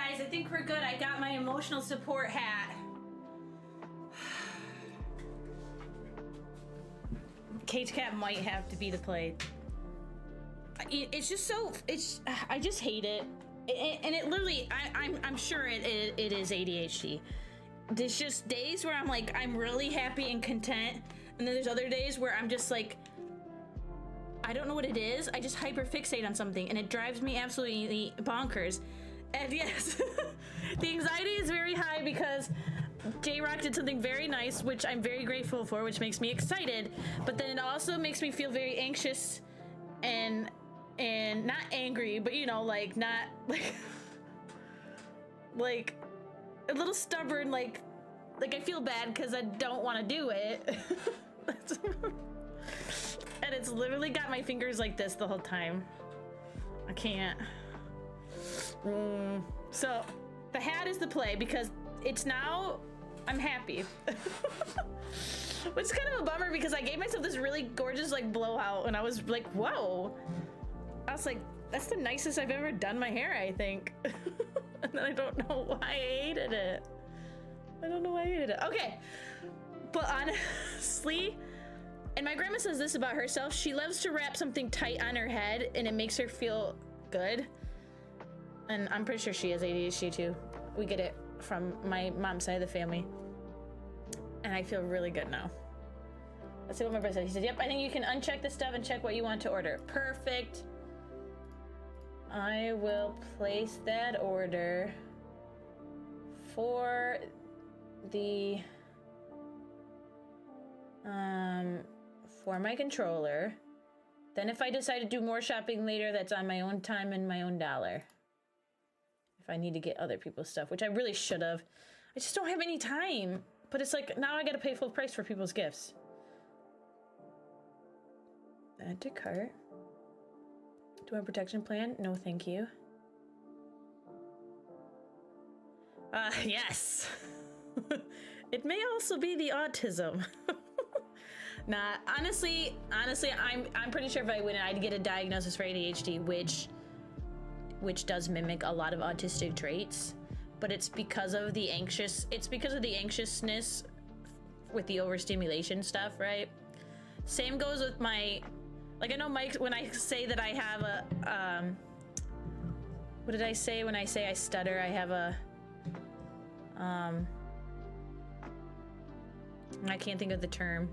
guys. I think we're good. I got my emotional support hat. Cage Cat might have to be the play. It's just so, I just hate it. And it literally, I'm sure it is ADHD. There's just days where I'm like, I'm really happy and content. And then there's other days where I'm just like, I don't know what it is. I just hyperfixate on something and it drives me absolutely bonkers. And yes, the anxiety is very high because J-Rock did something very nice, which I'm very grateful for, which makes me excited. But then it also makes me feel very anxious and not angry, but you know, like not like a little stubborn, like I feel bad because I don't want to do it. And it's literally got my fingers like this the whole time. I can't. So the hat is the play because it's now, I'm happy. Which is kind of a bummer because I gave myself this really gorgeous like blowout and I was like, whoa. I was like, that's the nicest I've ever done my hair, I think. And then I don't know why I hated it. I don't know why I hated it. Okay. But honestly, and my grandma says this about herself, she loves to wrap something tight on her head and it makes her feel good. And I'm pretty sure she has ADHD too. We get it from my mom's side of the family. And I feel really good now. Let's see what my brother said. He said, yep, I think you can uncheck the stuff and check what you want to order. Perfect. I will place that order for the for my controller. Then if I decide to do more shopping later, that's on my own time and my own dollar. If I need to get other people's stuff, which I really should have. I just don't have any time. But it's like, now I gotta pay full price for people's gifts. Add to cart. Do I have a protection plan? No, thank you. Yes. It may also be the autism. Nah, honestly, I'm pretty sure if I win it, I'd get a diagnosis for ADHD, which does mimic a lot of autistic traits, but it's because of the anxiousness with the overstimulation stuff, right? Same goes with my, like I know Mike, when I say that I have a, what did I say when I say I stutter? I have a, I can't think of the term.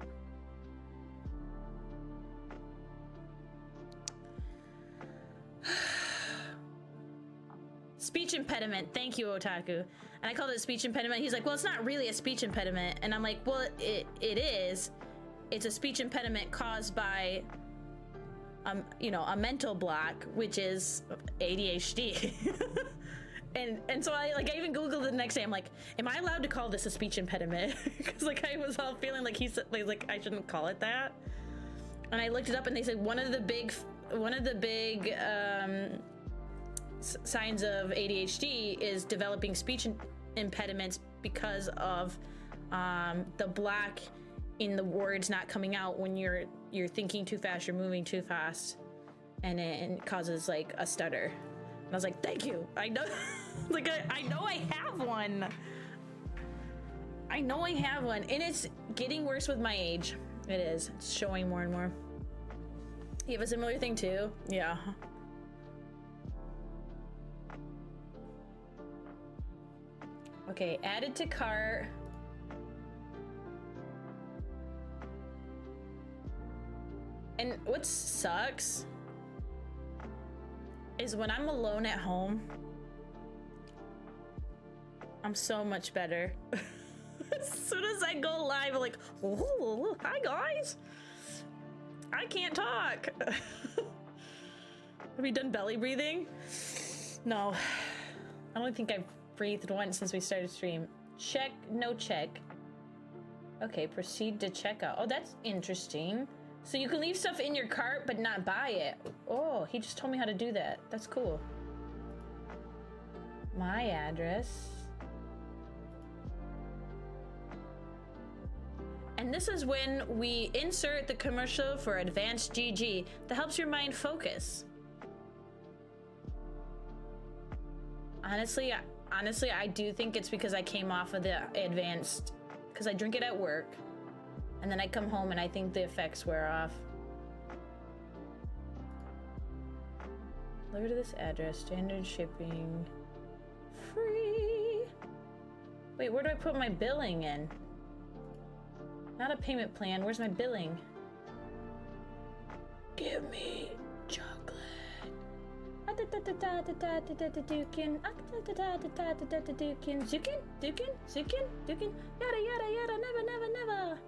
Speech impediment. Thank you, Otaku. And I called it a speech impediment. He's like, well, it's not really a speech impediment. And I'm like, well, it is. It's a speech impediment caused by, you know, a mental block, which is ADHD. and so I even Googled it the next day. I'm like, am I allowed to call this a speech impediment? Because like I was all feeling like like I shouldn't call it that. And I looked it up and they said one of the big signs of ADHD is developing speech impediments because of the block in the words not coming out when you're thinking too fast, you're moving too fast, and it causes like a stutter. And I was like, thank you. I know, like I know I have one. I know I have one, and it's getting worse with my age. It is. It's showing more and more. You have a similar thing too? Yeah. Okay, added to cart. And what sucks is when I'm alone at home, I'm so much better. As soon as I go live, I'm like, oh, hi guys. I can't talk. Have you done belly breathing? No, I don't think I've breathed once since we started stream. Check, no check. Okay, proceed to checkout. Oh, that's interesting. So you can leave stuff in your cart but not buy it. Oh, he just told me how to do that. That's cool. My address. And this is when we insert the commercial for Advanced GG that helps your mind focus. Honestly, honestly, I do think it's because I came off of the advanced, because I drink it at work, and then I come home and I think the effects wear off. Deliver to this address, standard shipping, free. Wait, where do I put my billing in? Not a payment plan, where's my billing? Give me chocolate. Dukin, yada yada yada, never, never, never.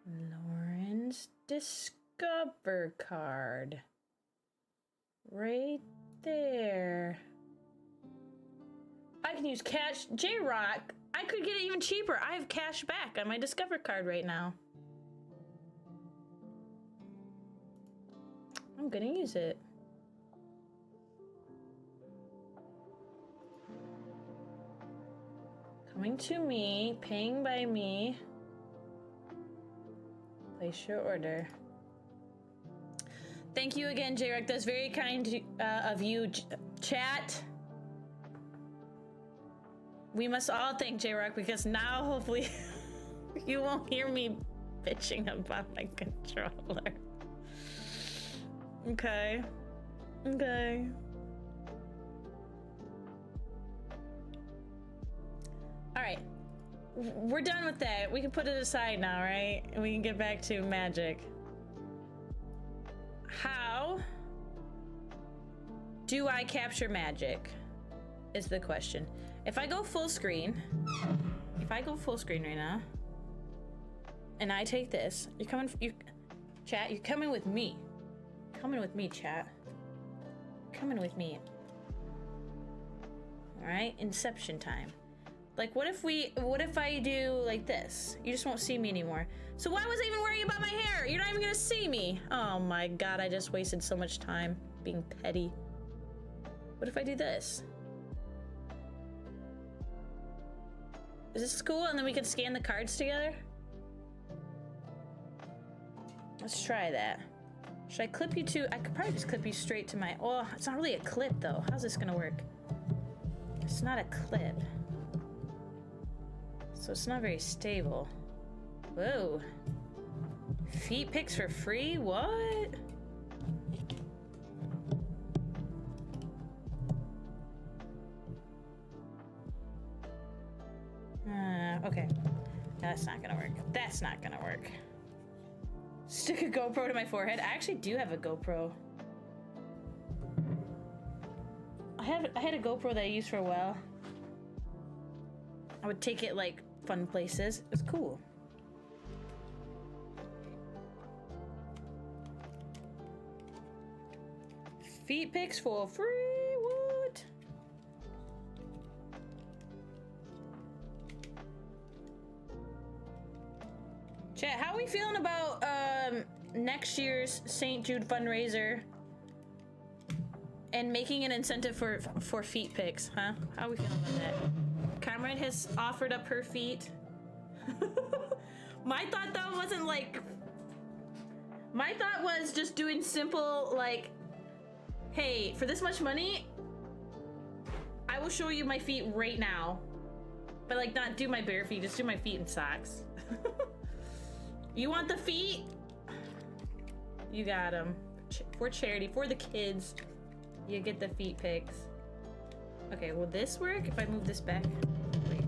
Lauren's Discover card. Right there. I can use cash. J-Rock, I could get it even cheaper. I have cash back on my Discover card right now. I'm gonna use it. Coming to me, paying by me. Place your order. Thank you again, J-Rock. That's very kind of you, chat. We must all thank J-Rock because now hopefully you won't hear me bitching about my controller. Okay. Okay. All right. We're done with that. We can put it aside now, right? And we can get back to magic. How do I capture magic? Is the question. If I go full screen, right now, and I take this, chat, you're coming with me. Coming with me, chat. Coming with me. All right, inception time. Like, what if I do like this? You just won't see me anymore. So why was I even worrying about my hair? You're not even gonna see me. Oh my God, I just wasted so much time being petty. What if I do this? Is this cool? And then we can scan the cards together? Let's try that. Should I clip you to, I could probably just clip you straight to my, oh, it's not really a clip though. How's this gonna work? It's not a clip. So it's not very stable. Whoa. Feet pics for free? What? Okay. That's not gonna work. That's not gonna work. Stick a GoPro to my forehead. I actually do have a GoPro. I had a GoPro that I used for a while. I would take it like fun places. It was cool. Feet pics for free. What? Chat, how are we feeling about next year's St. Jude fundraiser and making an incentive for feet pics, huh? How are we feeling about that? Cameron has offered up her feet. My thought though wasn't like, my thought was just doing simple like, hey, for this much money, I will show you my feet right now. But like not do my bare feet, just do my feet in socks. You want the feet? You got them. For charity, for the kids. You get the feet pics. Okay, will this work if I move this back? Wait.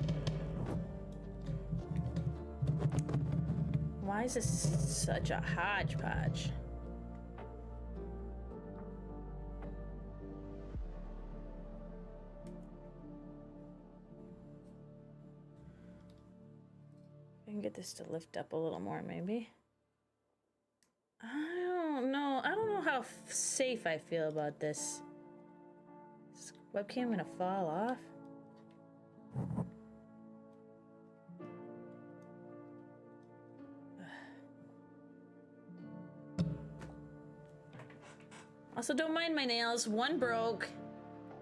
Why is this such a hodgepodge? I can get this to lift up a little more, maybe. I don't know. I don't know how safe I feel about this. Is this webcam gonna fall off? Also, don't mind my nails. One broke,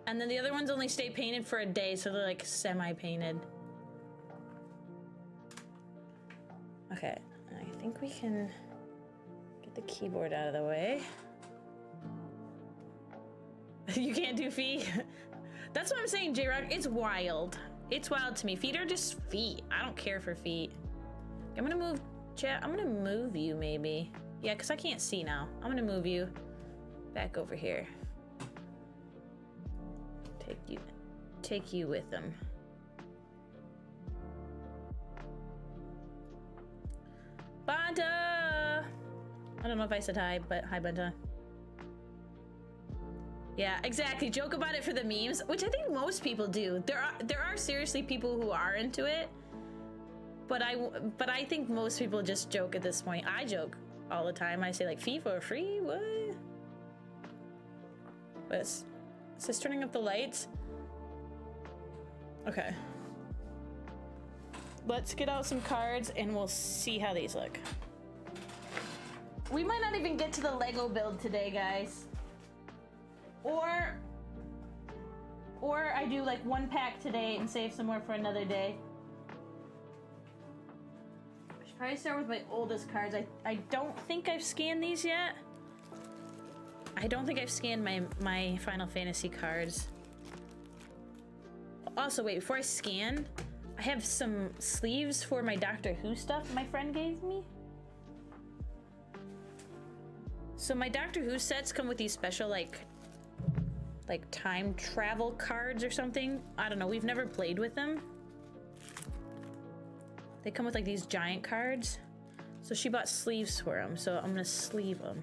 and then the other ones only stay painted for a day, so they're like semi-painted. Okay, I think we can get the keyboard out of the way. You can't do feet? That's what I'm saying, J-Rock. It's wild. It's wild to me. Feet are just feet. I don't care for feet. I'm gonna move, chat. I'm gonna move you maybe. Yeah, because I can't see now. I'm gonna move you back over here. Take you with them. Banta! I don't know if I said hi, but hi, Banta. Yeah, exactly. Joke about it for the memes, which I think most people do. There are seriously people who are into it, but I think most people just joke at this point. I joke all the time. I say like FIFA free, what? But is this turning up the lights? Okay. Let's get out some cards and we'll see how these look. We might not even get to the Lego build today, guys. Or I do like one pack today and save some more for another day. I should probably start with my oldest cards. I don't think I've scanned these yet. I don't think I've scanned my Final Fantasy cards. Also, wait, before I scan, I have some sleeves for my Doctor Who stuff my friend gave me. So my Doctor Who sets come with these special like time travel cards or something. I don't know, we've never played with them. They come with like these giant cards. So she bought sleeves for them, so I'm gonna sleeve them.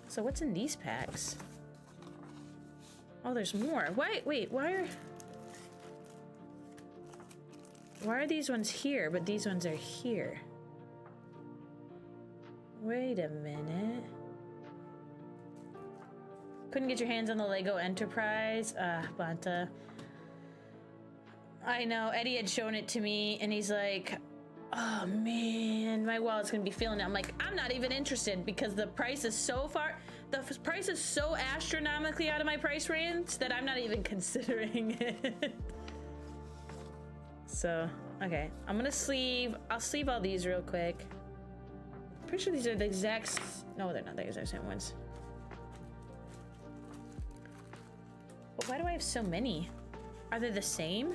So what's in these packs? Oh, there's more. Wait, why are these ones here, but these ones are here? Wait a minute. Couldn't get your hands on the Lego Enterprise? Banta. I know, Eddie had shown it to me, and he's like, oh man, my wallet's gonna be feeling it. I'm like, I'm not even interested because the price is so astronomically out of my price range that I'm not even considering it. So, okay, I'm gonna I'll sleeve all these real quick. Pretty sure these are the exact, no, they're not the exact same ones. But why do I have so many? Are they the same?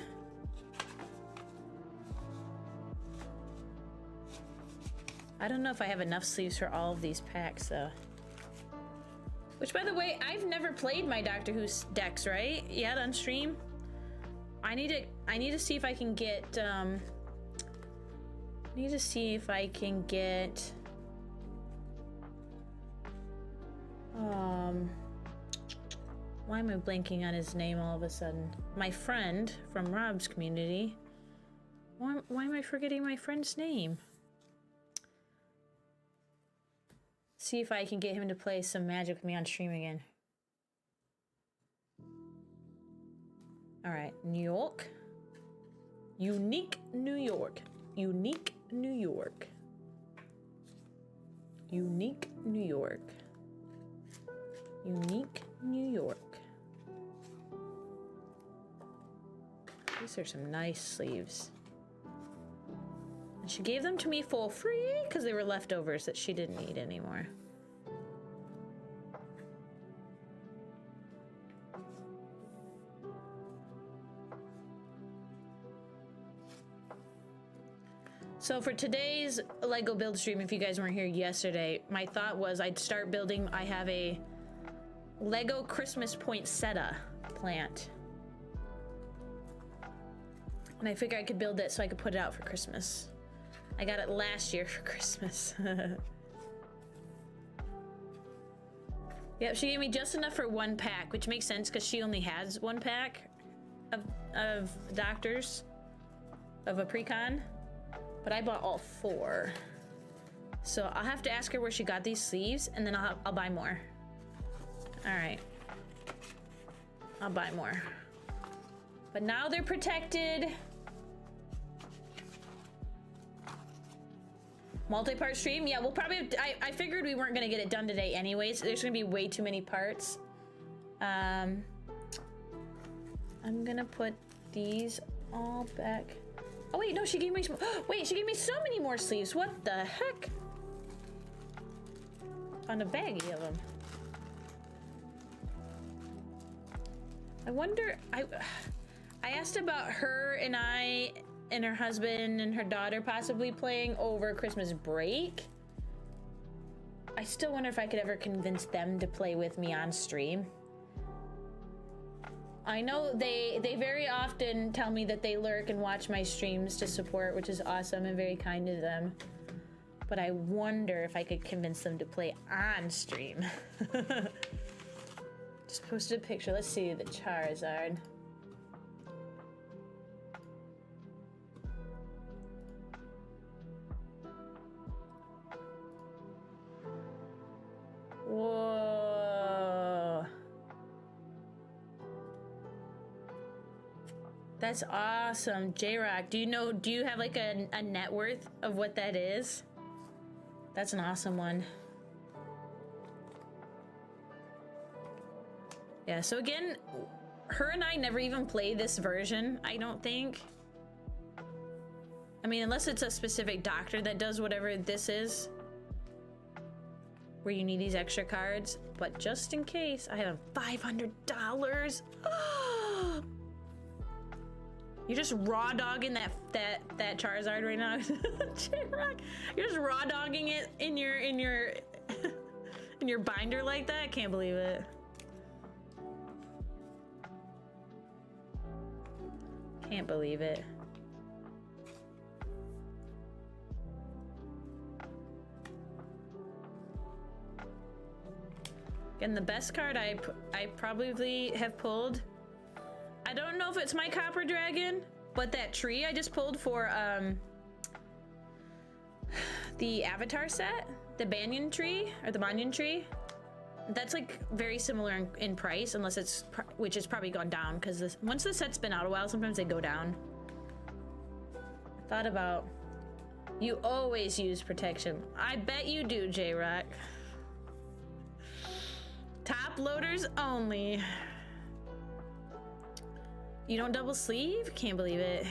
I don't know if I have enough sleeves for all of these packs though. Which, by the way, I've never played my Doctor Who decks, right? Yet on stream. I need to see if I can get why am I blanking on his name all of a sudden? My friend from Rob's community. Why am I forgetting my friend's name? See if I can get him to play some Magic with me on stream again. All right, New York. Unique New York. Unique New York. Unique New York. Unique New York. These are some nice sleeves. And she gave them to me for free because they were leftovers that she didn't need anymore. So for today's Lego build stream, if you guys weren't here yesterday, my thought was I'd start building. I have a Lego Christmas poinsettia plant. And I figured I could build it so I could put it out for Christmas. I got it last year for Christmas. Yep, she gave me just enough for one pack, which makes sense because she only has one pack of doctors of a pre-con. But I bought all 4. So I'll have to ask her where she got these sleeves, and then I'll buy more. All right. I'll buy more. But now they're protected. Multi-part stream? Yeah, we'll probably have to, I figured we weren't gonna get it done today anyways. There's gonna be way too many parts. I'm gonna put these all back. Oh wait, no, she gave me some, wait, she gave me so many more sleeves. What the heck? On a baggie of them. I wonder, I asked about her and I and her husband and her daughter possibly playing over Christmas break. I still wonder if I could ever convince them to play with me on stream. I know they very often tell me that they lurk and watch my streams to support, which is awesome and very kind of them. But I wonder if I could convince them to play on stream. Just posted a picture. Let's see the Charizard. Whoa. That's awesome. J-Rock, do you have like a net worth of what that is? That's an awesome one. Yeah, so again, her and I never even play this version, I don't think. I mean, unless it's a specific doctor that does whatever this is, where you need these extra cards. But just in case, I have $500. You're just raw dogging that Charizard right now. J-Rock, you're just raw dogging it in your in your binder like that. I can't believe it. Can't believe it. And the best card I probably have pulled, I don't know if it's my Copper Dragon, but that tree I just pulled for the Avatar set, the Banyan tree, or the Banyan tree, that's like very similar in price, unless it's, which has probably gone down, because once the set's been out a while, sometimes they go down. I thought about, you always use protection. I bet you do, J-Rock. Top loaders only. You don't double sleeve? Can't believe it.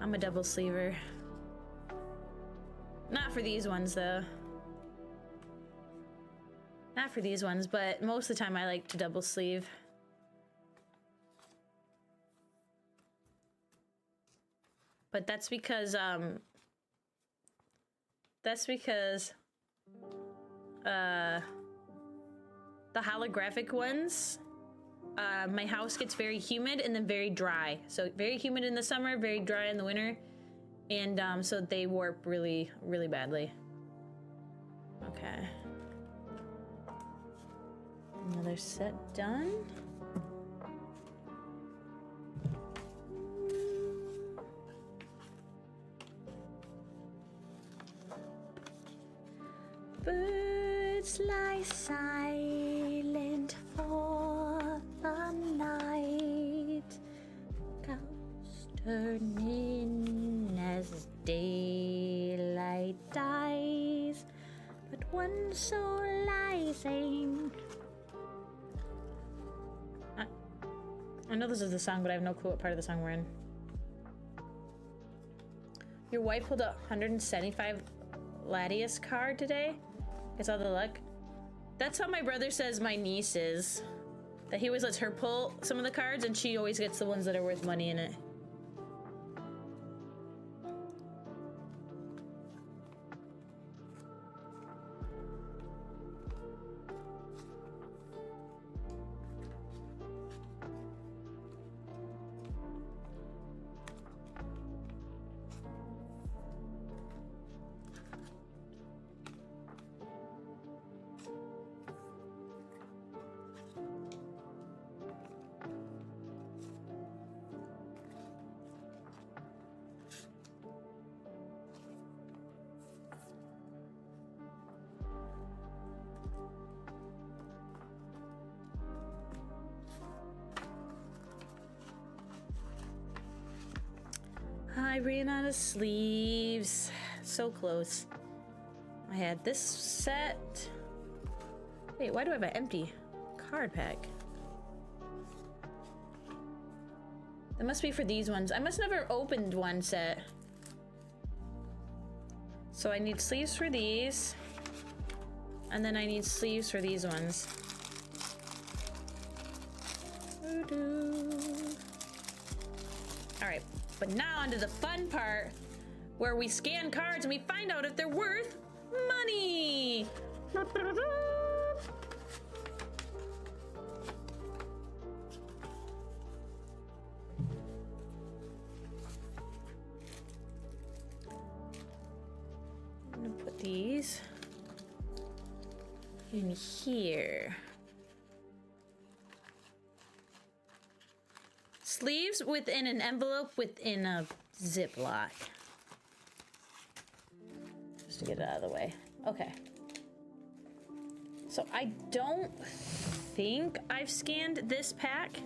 I'm a double sleever. Not for these ones though. Not for these ones, but most of the time I like to double sleeve. But that's because the holographic ones, my house gets very humid and then very dry. So very humid in the summer, very dry in the winter. And so they warp really, really badly. Okay. Another set done. Birds lie silent for the night. Cows turn in as daylight dies, but one soul lies aimed. I know this is the song, but I have no clue what part of the song we're in. Your wife pulled a 175 Latias card today. Gets all the luck. That's how my brother says my niece is. That he always lets her pull some of the cards and she always gets the ones that are worth money in it. I ran out of sleeves. So close. I had this set. Wait, why do I have an empty card pack? That must be for these ones. I must never opened one set. So I need sleeves for these. And then I need sleeves for these ones. All right, but now onto the fun part where we scan cards and we find out if they're worth money. I'm gonna put these in here. Sleeves within an envelope within a Ziploc. Just to get it out of the way. Okay. So I don't think I've scanned this pack.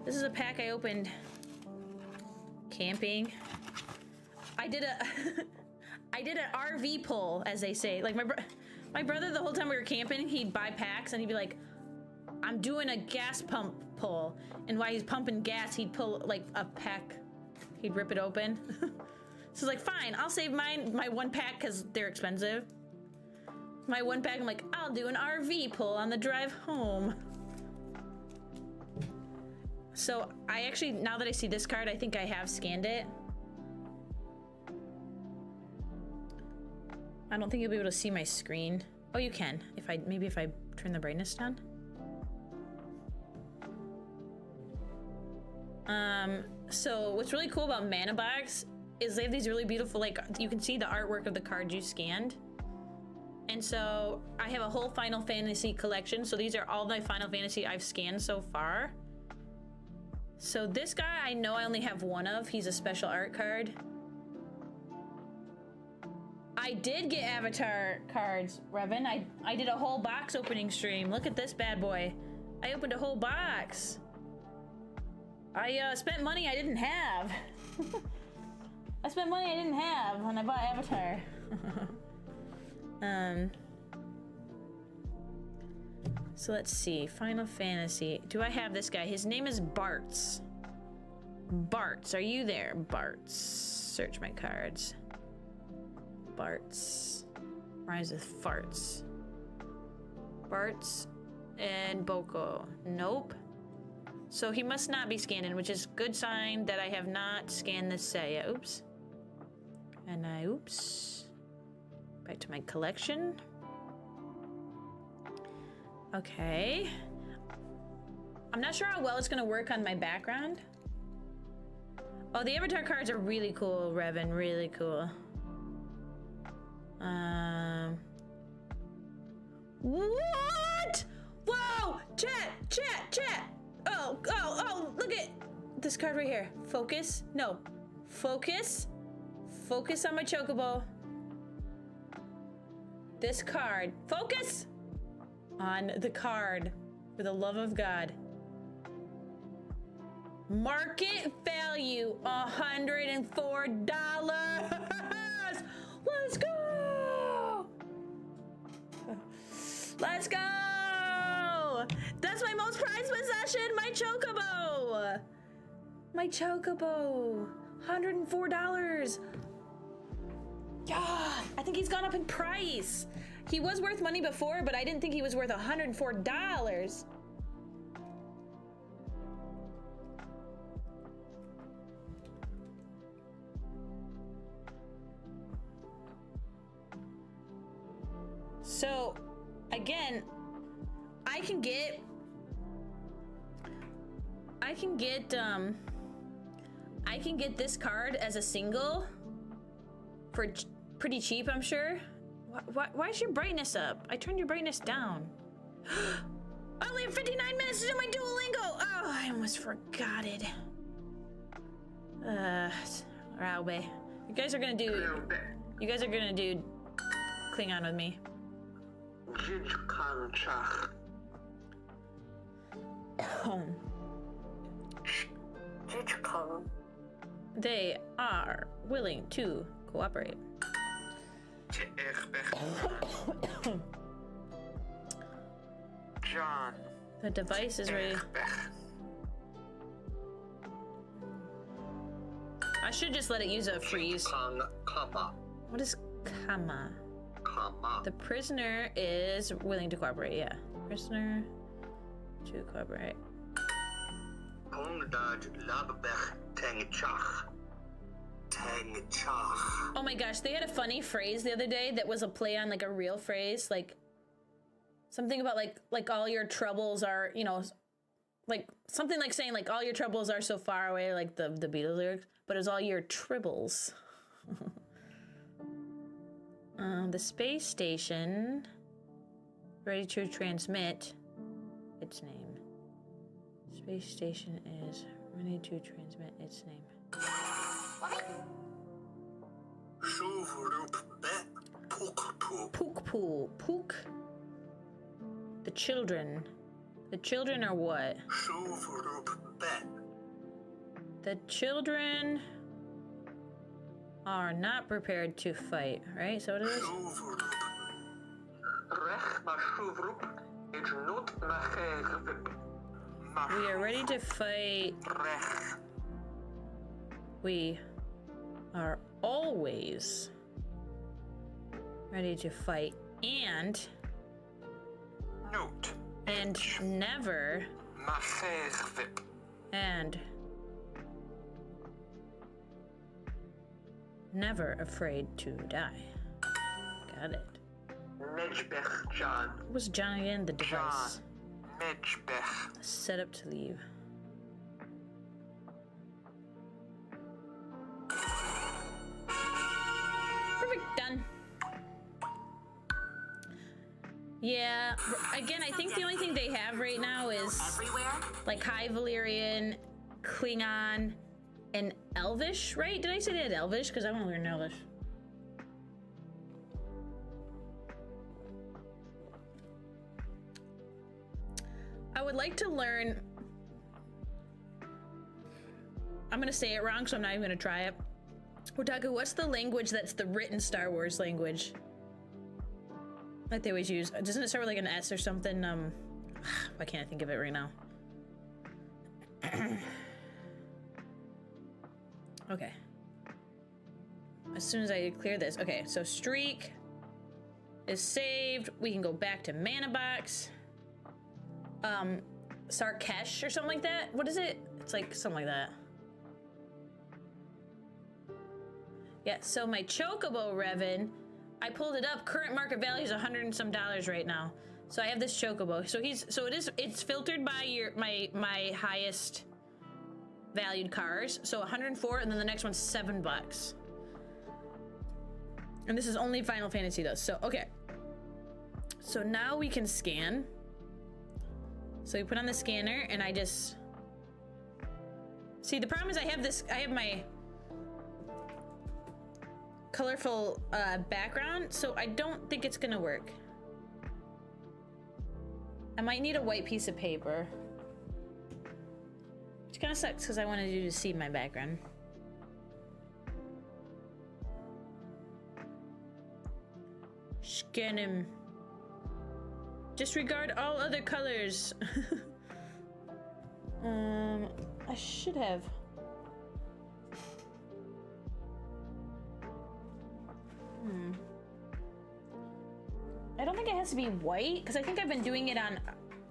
This is a pack I opened camping. I did a I did an RV pull, as they say. Like my brother, the whole time we were camping, he'd buy packs and he'd be like, I'm doing a gas pump pull. And while he's pumping gas, he'd pull like a pack. He'd rip it open. So like, fine, I'll save my one pack because they're expensive. My one pack, I'm like, I'll do an RV pull on the drive home. So I actually, now that I see this card, I think I have scanned it. I don't think you'll be able to see my screen. Oh, you can. Maybe if I turn the brightness down. So what's really cool about Mana Box is they have these really beautiful, like, you can see the artwork of the card you scanned. And so I have a whole Final Fantasy collection. So these are all my Final Fantasy I've scanned so far. So this guy, I know I only have one of. He's a special art card. I did get Avatar cards, Revan. I did a whole box opening stream. Look at this bad boy. I opened a whole box. I spent money I didn't have. I spent money I didn't have when I bought Avatar. So let's see. Final Fantasy. Do I have this guy? His name is Bartz. Bartz, are you there? Bartz. Search my cards. Bartz. Rhymes with farts. Bartz and Boko. Nope. So he must not be scanning, which is good sign that I have not scanned this set yet. Oops. And oops. Back to my collection. Okay. I'm not sure how well it's gonna work on my background. Oh, the Avatar cards are really cool, Revan, really cool. What? Whoa! Chat! Oh, look at this card right here. Focus. No. Focus. Focus on my chocobo. This card. Focus on the card, for the love of God. Market value, $104. Let's go! Let's go! That's my most prized possession, my chocobo! My chocobo, $104. Yeah, I think he's gone up in price. He was worth money before, but I didn't think he was worth $104. So, again, I can get this card as a single for pretty cheap, I'm sure. Why is your brightness up? I turned your brightness down. I only have 59 minutes to do my Duolingo. Oh, I almost forgot it. Raube. You guys are gonna do Klingon with me. They are willing to cooperate. John. The device is ready. I should just let it use a freeze. What is comma? The prisoner is willing to cooperate, yeah. Prisoner to cooperate. Oh my gosh, they had a funny phrase the other day that was a play on like a real phrase, like something about like all your troubles are, you know, like something like saying like all your troubles are so far away, like the Beatles lyrics, but it's all your tribbles. The space station ready to transmit its name. Space station is ready to transmit its name. Pook poo. Pook. The children. The children are what? The children are not prepared to fight, right? So what it is? We are ready to fight. We are always ready to fight and never and never afraid to die. Got it. What was John again? The device. Set up to leave. Perfect, done. Yeah, again, I think the only thing they have right now is like High Valyrian, Klingon, and Elvish, right? Did I say they had Elvish? Because I want to learn Elvish. I would like to learn... I'm going to say it wrong, so I'm not even going to try it. Otaku, what's the language that's the written Star Wars language? Like they always use. Doesn't it start with like an S or something? Why can't I think of it right now? Okay. As soon as I clear this. Okay, so Streak is saved. We can go back to Mana Box. Sarkesh or something like that. What is it? It's like something like that. Yeah, so my Chocobo Revan, I pulled it up. Current market value is $100 and some right now. So I have this Chocobo. So it's filtered by my highest valued cars. So 104, and then the next one's $7. And this is only Final Fantasy though. So okay. So now we can scan. So we put on the scanner, and I just see the problem is I have my colorful background, so I don't think it's gonna work. I might need a white piece of paper, which kind of sucks because I wanted you to see my background. Scan him. Disregard all other colors. I should have. I don't think it has to be white because I think I've been doing it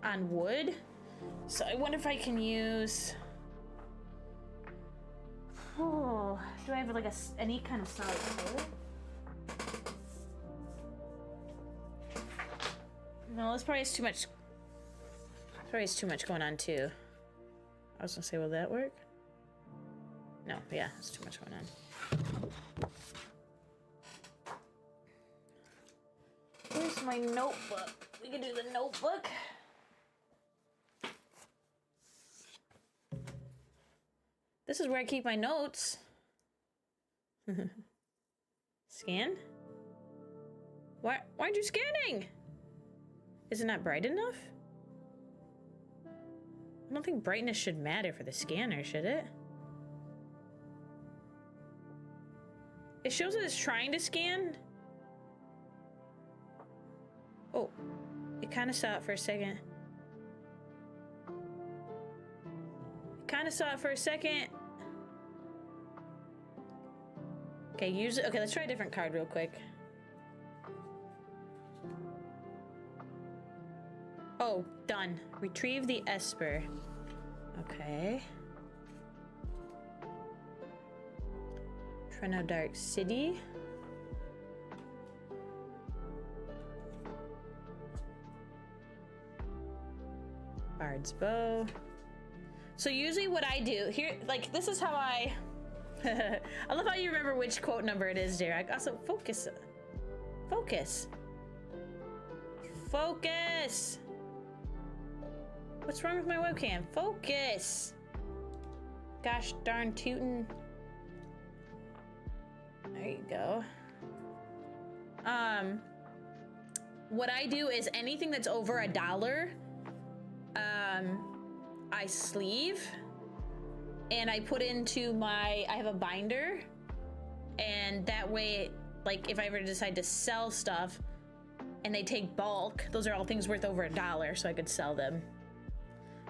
on wood. So I wonder if I can use. Oh, do I have like any kind of solid color? No, this probably is too much. Probably is too much going on too. I was gonna say, will that work? No, yeah, it's too much going on. Where's my notebook? We can do the notebook. This is where I keep my notes. Scan? Why aren't you scanning? Is it not bright enough? I don't think brightness should matter for the scanner, should it? It shows that it's trying to scan. Oh, it kind of saw it for a second. It kind of saw it for a second. Okay, use it. Okay, let's try a different card real quick. Oh, done. Retrieve the Esper. Okay. Treno Dark City. Bard's Bow. So usually what I do here, like this is how I I love how you remember which quote number it is, Derek. Also, focus. Focus. Focus. What's wrong with my webcam? Focus. Gosh darn tootin'. There you go. What I do is anything that's over $1, I sleeve and I put into I have a binder, and that way, like if I ever decide to sell stuff and they take bulk, those are all things worth over $1, so I could sell them.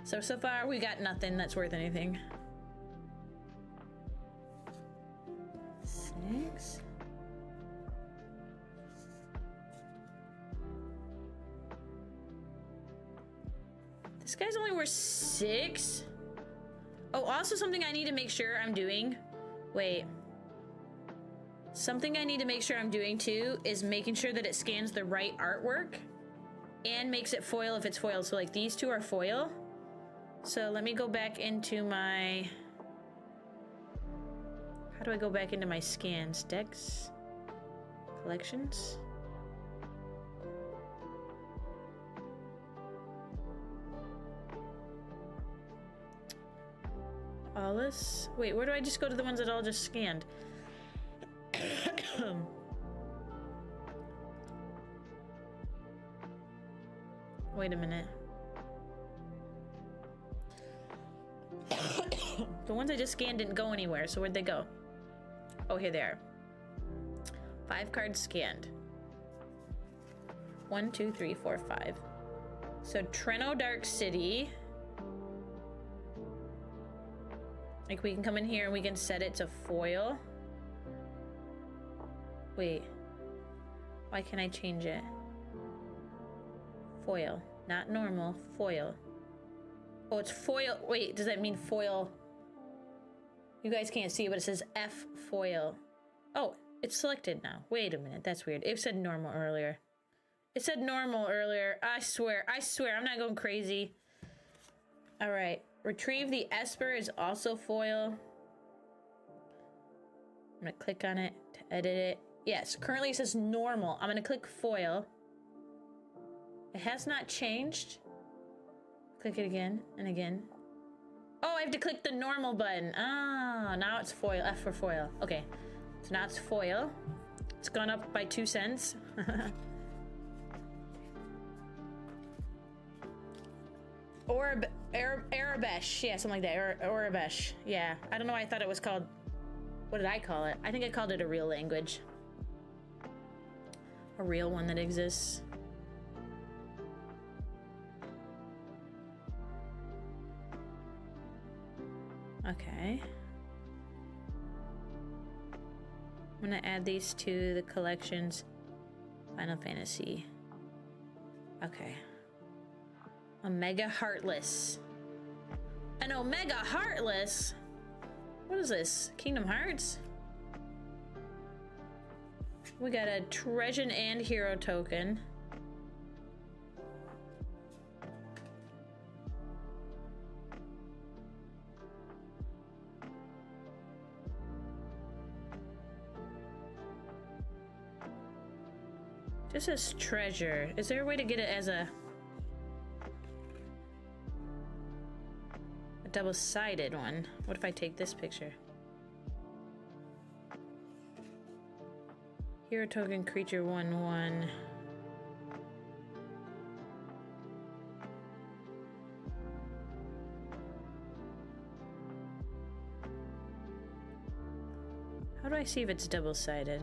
So far we got nothing that's worth anything. 6. This guy's only worth 6? Oh, also something I need to make sure I'm doing. Wait. Something I need to make sure I'm doing too is making sure that it scans the right artwork and makes it foil if it's foiled. So like these two are foil. So let me go back into my... How do I go back into my scans? Decks? Collections? All this? Wait, where do I just go to the ones that all just scanned? Wait a minute. The ones I just scanned didn't go anywhere, so where'd they go? Oh, here they are. 5 cards scanned. 1, 2, 3, 4, 5. So Treno Dark City. Like we can come in here and we can set it to foil. Wait. Why can't I change it? Foil. Not normal. Foil. Oh, it's foil. Wait, does that mean foil? You guys can't see it, but it says F foil. Oh, it's selected now. Wait a minute. That's weird. It said normal earlier. It said normal earlier. I swear. I'm not going crazy. All right. Retrieve the Esper is also foil. I'm gonna click on it to edit it. Yes, currently it says normal. I'm gonna click foil. It has not changed. Click it again and again. Oh, I have to click the normal button. Ah, now it's foil. F for foil. Okay, so now it's foil. It's gone up by 2 cents. Arabesh, yeah, something like that. Arabesh, yeah. I don't know why I thought it was called. What did I call it? I think I called it a real language. A real one that exists. Okay. I'm gonna add these to the collections. Final Fantasy. Okay. Omega Heartless. An Omega Heartless? What is this? Kingdom Hearts? We got a Treasure and Hero token. This is treasure. Is there a way to get it as a double-sided one? What if I take this picture? Hero token creature 1/1. How do I see if it's double-sided?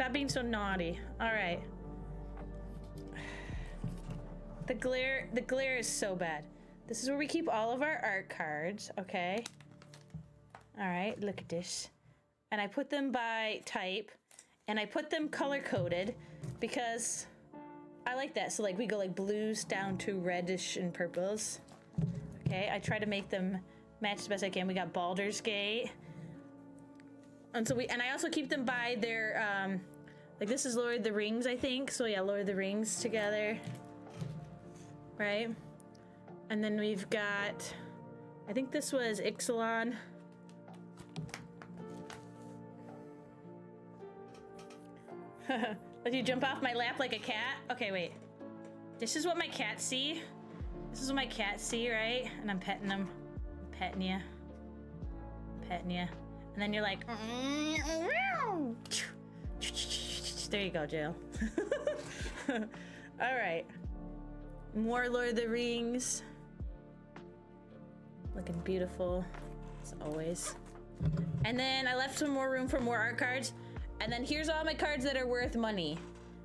Stop being so naughty. All right. The glare is so bad. This is where we keep all of our art cards, okay? All right, look at this. And I put them by type, and I put them color-coded because I like that. So like we go like blues down to reddish and purples. Okay, I try to make them match the best I can. We got Baldur's Gate. And so and I also keep them by their, like this is Lord of the Rings, I think. So yeah, Lord of the Rings together. Right? And then we've got, I think this was Ixalan. Let you jump off my lap like a cat? Okay, wait. This is what my cats see. This is what my cats see, right? And I'm petting them. I'm petting you. Petting you. And then you're like, there you go, Jill. All right. More Lord of the Rings. Looking beautiful, as always. And then I left some more room for more art cards. And then here's all my cards that are worth money.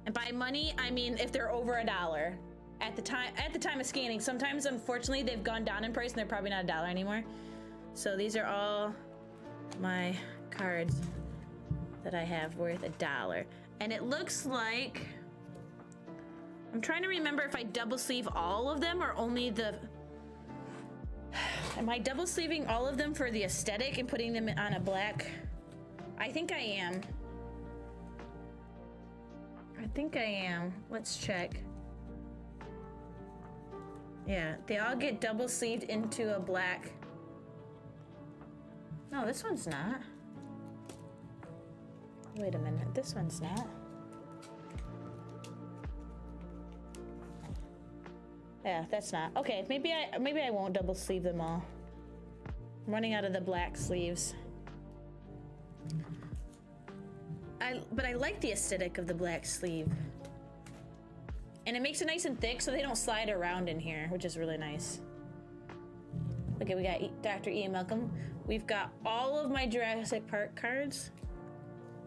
And by money, I mean if they're over $1 at the time of scanning. Sometimes, unfortunately, they've gone down in price and they're probably not $1 anymore. So these are all my cards that I have worth $1. And it looks like, I'm trying to remember if I double sleeve all of them or only the, am I double sleeving all of them for the aesthetic and putting them on a black? I think I am. I think I am. Let's check. Yeah, they all get double sleeved into a black. No, this one's not. Wait a minute, this one's not. Yeah, that's not. Okay, maybe I won't double sleeve them all. I'm running out of the black sleeves. But I like the aesthetic of the black sleeve. And it makes it nice and thick so they don't slide around in here, which is really nice. Okay, we got Dr. Ian Malcolm. We've got all of my Jurassic Park cards.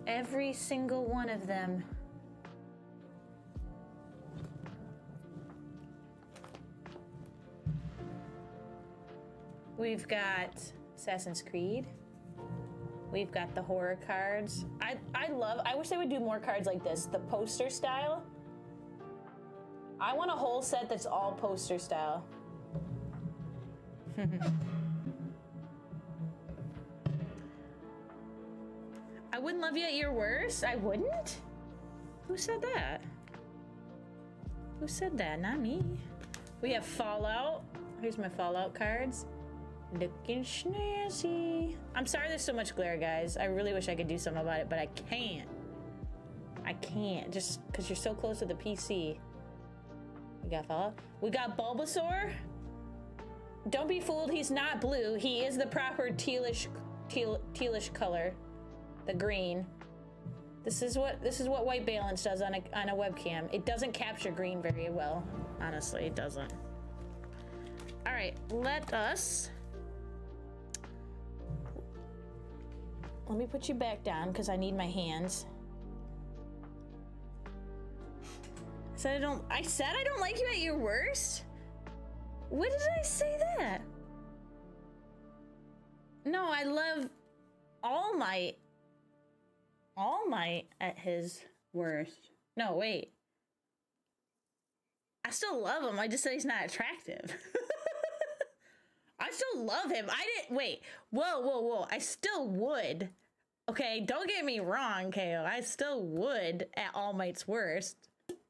Every single one of them. We've got Assassin's Creed. We've got the horror cards. I wish they would do more cards like this, the poster style. I want a whole set that's all poster style. I wouldn't love you at your worst? I wouldn't? Who said that? Who said that? Not me. We have Fallout. Here's my Fallout cards. Looking snazzy. I'm sorry there's so much glare, guys. I really wish I could do something about it, but I can't. I can't, just because you're so close to the PC. We got Fallout. We got Bulbasaur. Don't be fooled, he's not blue. He is the proper tealish color. The green. This is what white balance does on a webcam. It doesn't capture green very well. Honestly, it doesn't. All right, let me put you back down because I need my hands. I said I don't like you at your worst? When did I say that? No, I love All Might at his worst. No, wait. I still love him. I just said he's not attractive. I still love him. Wait. Whoa. I still would. Okay, don't get me wrong, KO. I still would at All Might's worst.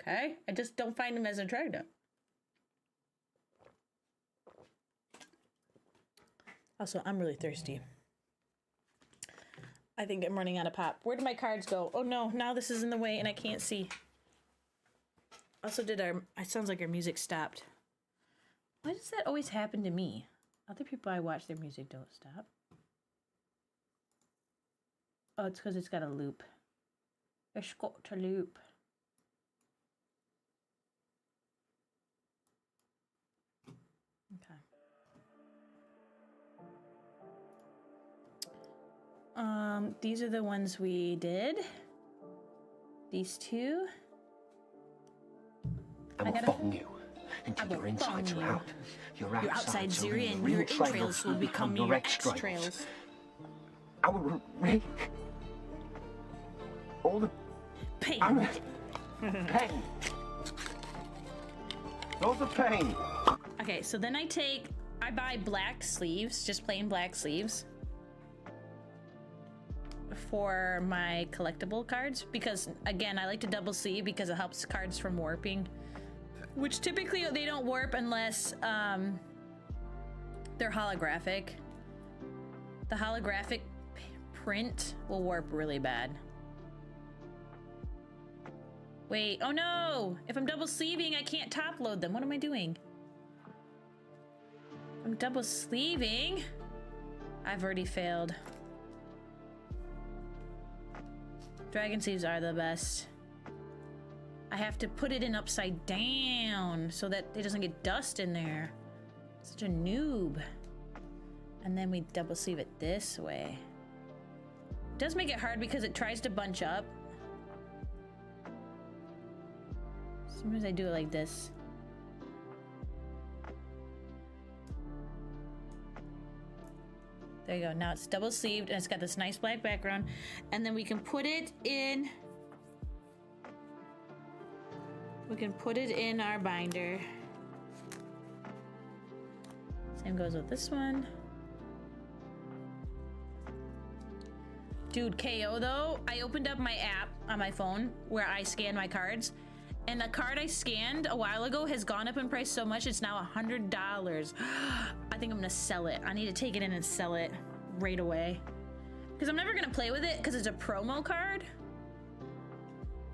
Okay? I just don't find him as attractive. Also, I'm really thirsty. I think I'm running out of pop. Where did my cards go? Oh no, now this is in the way and I can't see. Also, it sounds like our music stopped. Why does that always happen to me? Other people I watch, their music don't stop. Oh, it's because it's got a loop. It's got a loop. Okay. These are the ones we did. These two. I will bong you until your insides are out. Your outsides are in, and your entrails will become your extrails. I will make all the pain. Pain. All the pain. Okay, so then I buy black sleeves, just plain black sleeves for my collectible cards, because again, I like to double sleeve because it helps cards from warping, which typically they don't warp unless they're holographic. The holographic print will warp really bad. Wait, oh no! If I'm double sleeving, I can't top load them. What am I doing? I'm double sleeving. I've already failed. Dragon sleeves are the best. I have to put it in upside down so that it doesn't get dust in there. Such a noob. And then we double sleeve it this way. It does make it hard because it tries to bunch up. Sometimes I do it like this. There you go. Now it's double sleeved and it's got this nice black background. And then we can put it in. We can put it in our binder. Same goes with this one. Dude, KO though, I opened up my app on my phone where I scan my cards. And the card I scanned a while ago has gone up in price so much, it's now $100. I think I'm gonna sell it. I need to take it in and sell it right away. Because I'm never gonna play with it because it's a promo card.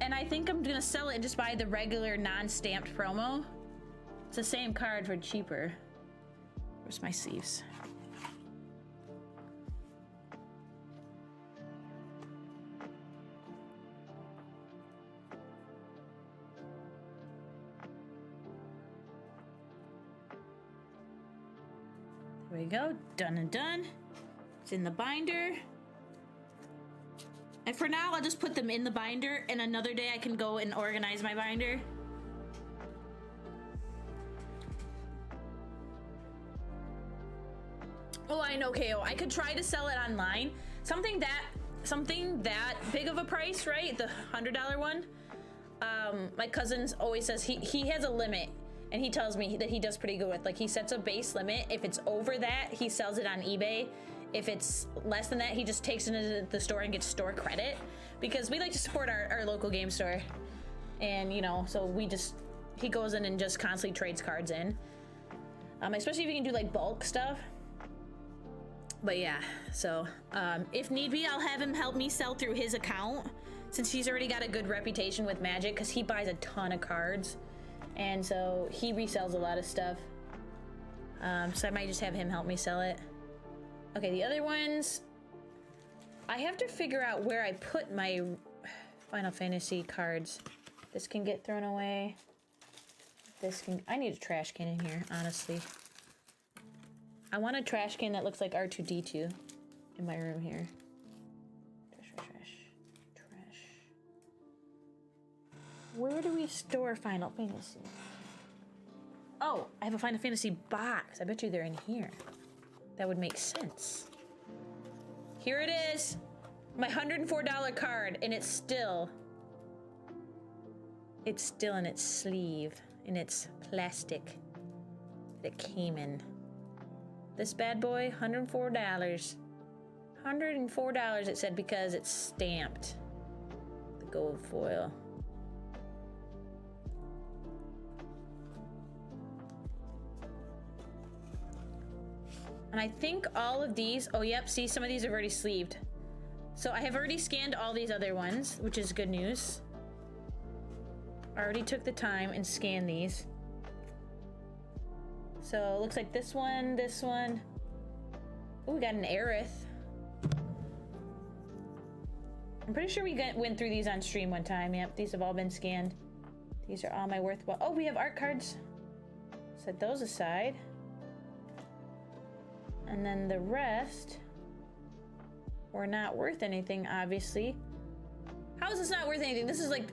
And I think I'm gonna sell it and just buy the regular non-stamped promo. It's the same card for cheaper. Where's my sleeves? There we go, done and done. It's in the binder. And for now, I'll just put them in the binder, and another day I can go and organize my binder. Oh, I know, KO. I could try to sell it online. Something that big of a price, right? The $100 one. My cousin always says he has a limit. And he tells me that he does pretty good with, like, he sets a base limit. If it's over that, he sells it on eBay. If it's less than that, he just takes it into the store and gets store credit. Because we like to support our local game store. And, you know, so he goes in and just constantly trades cards in. Especially if you can do, like, bulk stuff. But yeah, so, if need be, I'll have him help me sell through his account. Since he's already got a good reputation with Magic, because he buys a ton of cards. And so he resells a lot of stuff. So I might just have him help me sell it. Okay, the other ones, I have to figure out where I put my Final Fantasy cards. This can get thrown away. I need a trash can in here, honestly. I want a trash can that looks like R2-D2 in my room here. Where do we store Final Fantasy? Oh, I have a Final Fantasy box. I bet you they're in here. That would make sense. Here it is. My $104 card, and it's still in its sleeve, in its plastic that it came in. This bad boy, $104. $104 it said because it's stamped. The gold foil. And I think all of these, oh yep, see, some of these are already sleeved. So I have already scanned all these other ones, which is good news. I already took the time and scanned these. So it looks like this one. Oh, we got an Aerith. I'm pretty sure we went through these on stream one time. Yep, these have all been scanned. These are all my worthwhile. Oh, we have art cards. Set those aside. And then the rest were not worth anything, obviously. How is this not worth anything? This is like,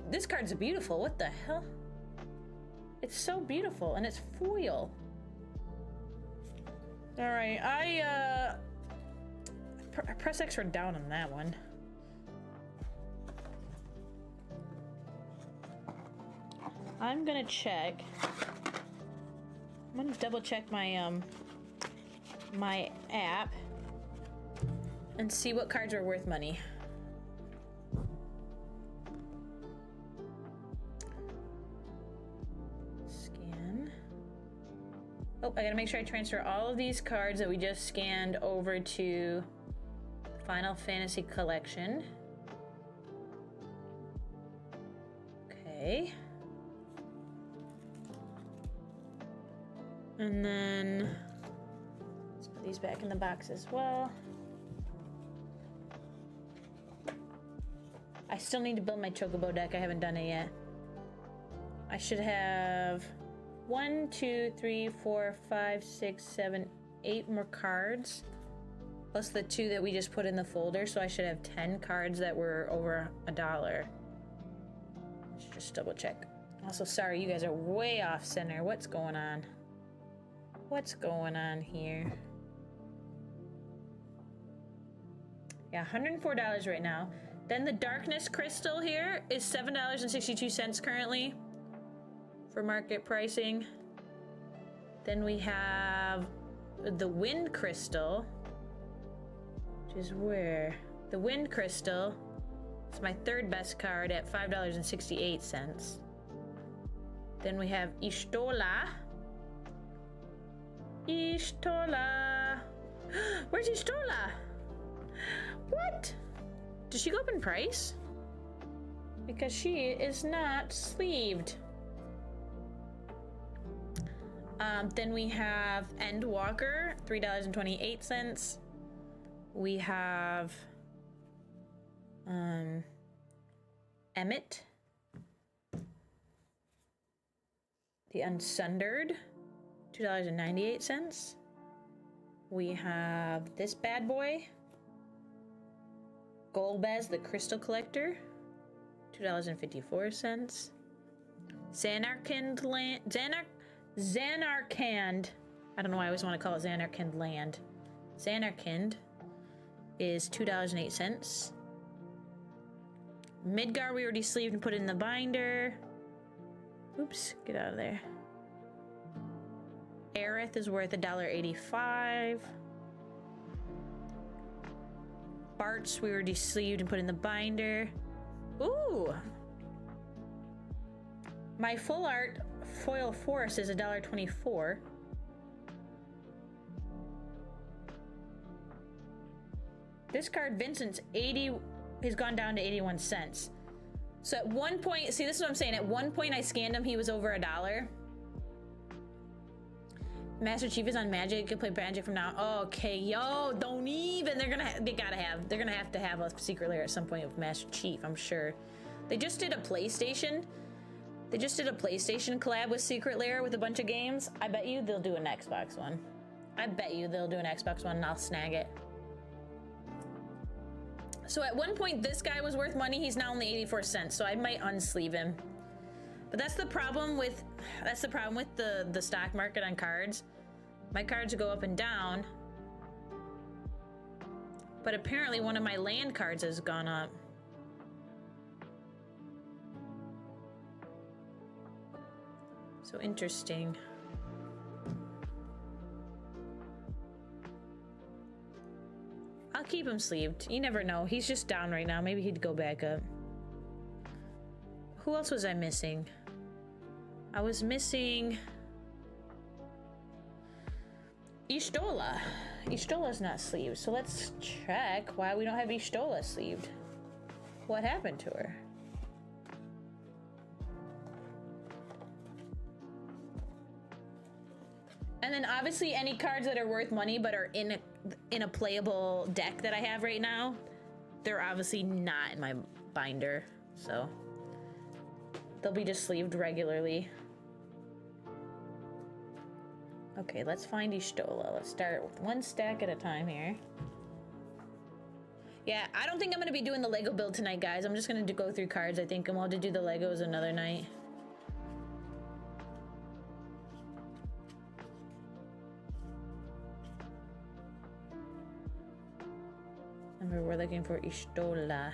this card's beautiful. What the hell? It's so beautiful, and it's foil. All right, I press X for down on that one. I'm gonna check. I'm gonna double check my my app and see what cards are worth money. Scan. Oh, I gotta make sure I transfer all of these cards that we just scanned over to Final Fantasy Collection. Okay. And then let's put these back in the box as well. I still need to build my Chocobo deck. I haven't done it yet. I should have 1, 2, 3, 4, 5, 6, 7, 8 more cards. Plus the 2 that we just put in the folder. So I should have 10 cards that were over $1. Let's just double check. Also, sorry, you guys are way off center. What's going on? What's going on here? Yeah, $104 right now. Then the Darkness Crystal here is $7.62 currently for market pricing. Then we have the Wind Crystal, which is where? The Wind Crystal is my third best card at $5.68. Then we have Y'shtola. Y'shtola. Where's Y'shtola? What? Did she go up in price? Because she is not sleeved. Then we have Endwalker, $3.28. We have Emmett, the Unsundered, $2.98. We have this bad boy, Golbez the Crystal Collector, $2.54. Xanarkand Land, Xanarkand. I don't know why I always want to call it Xanarkand Land. Xanarkand is $2.08. Midgar we already sleeved and put in the binder. Oops, get out of there. Aerith is worth $1.85. Bart's we already sleeved and put in the binder. Ooh! My full art foil forest is $1.24. This card, Vincent's 80, has gone down to 81 cents. So at one point, see, this is what I'm saying. At one point I scanned him, he was over $1. Master Chief is on Magic. You can play Magic from now. Okay, yo, don't even. They're gonna have to have a secret lair at some point with Master Chief, I'm sure. They just did a PlayStation. They just did a PlayStation collab with Secret Lair with a bunch of games. I bet you they'll do an Xbox one. I bet you they'll do an Xbox one and I'll snag it. So at one point this guy was worth money. He's now only 84 cents, so I might unsleeve him. But that's the problem with the stock market on cards. My cards go up and down. But apparently one of my land cards has gone up. So interesting. I'll keep him sleeved. You never know. He's just down right now. Maybe he'd go back up. Who else was I missing? I was missing Y'shtola. Y'shtola's not sleeved, so let's check why we don't have Y'shtola sleeved. What happened to her? And then obviously any cards that are worth money but are in a playable deck that I have right now, they're obviously not in my binder, so they'll be just sleeved regularly. Okay, let's find Y'shtola. Let's start with one stack at a time here. Yeah, I don't think I'm gonna be doing the Lego build tonight, guys. I'm just gonna go through cards, I think, and we'll have to do the Legos another night. Remember, we're looking for Ishtola.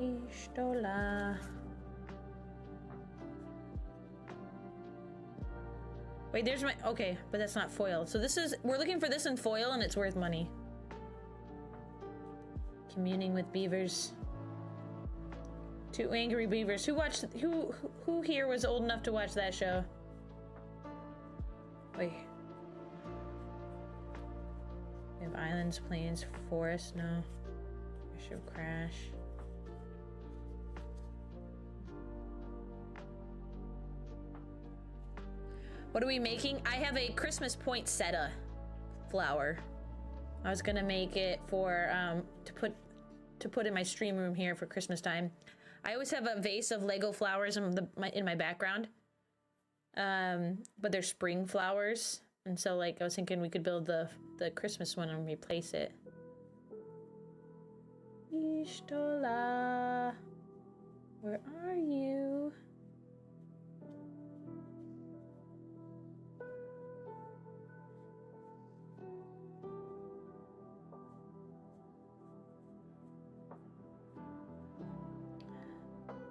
Ishtola. Wait, there's my... Okay, but that's not foil. So this is... We're looking for this in foil, and it's worth money. Communing with beavers. 2 angry beavers. Who watched... Who here was old enough to watch that show? Wait. We have islands, plains, forest. No. Ship crash. What are we making? I have a Christmas poinsettia flower. I was gonna make it for to put in my stream room here for Christmas time. I always have a vase of Lego flowers in my background, but they're spring flowers, and so like I was thinking we could build the Christmas one and replace it. Ishtola, where are you?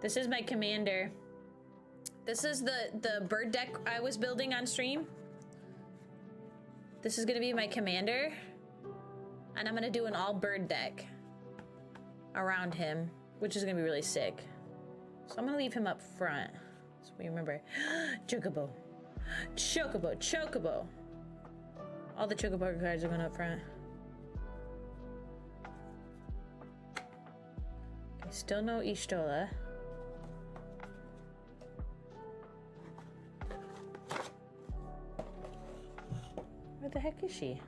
This is my commander. This is the bird deck I was building on stream. This is gonna be my commander. And I'm gonna do an all bird deck around him, which is gonna be really sick. So I'm gonna leave him up front. So we remember. Chocobo. Chocobo, Chocobo. All the Chocobo cards are going up front. Okay, still no Ishtola. Where the heck is she?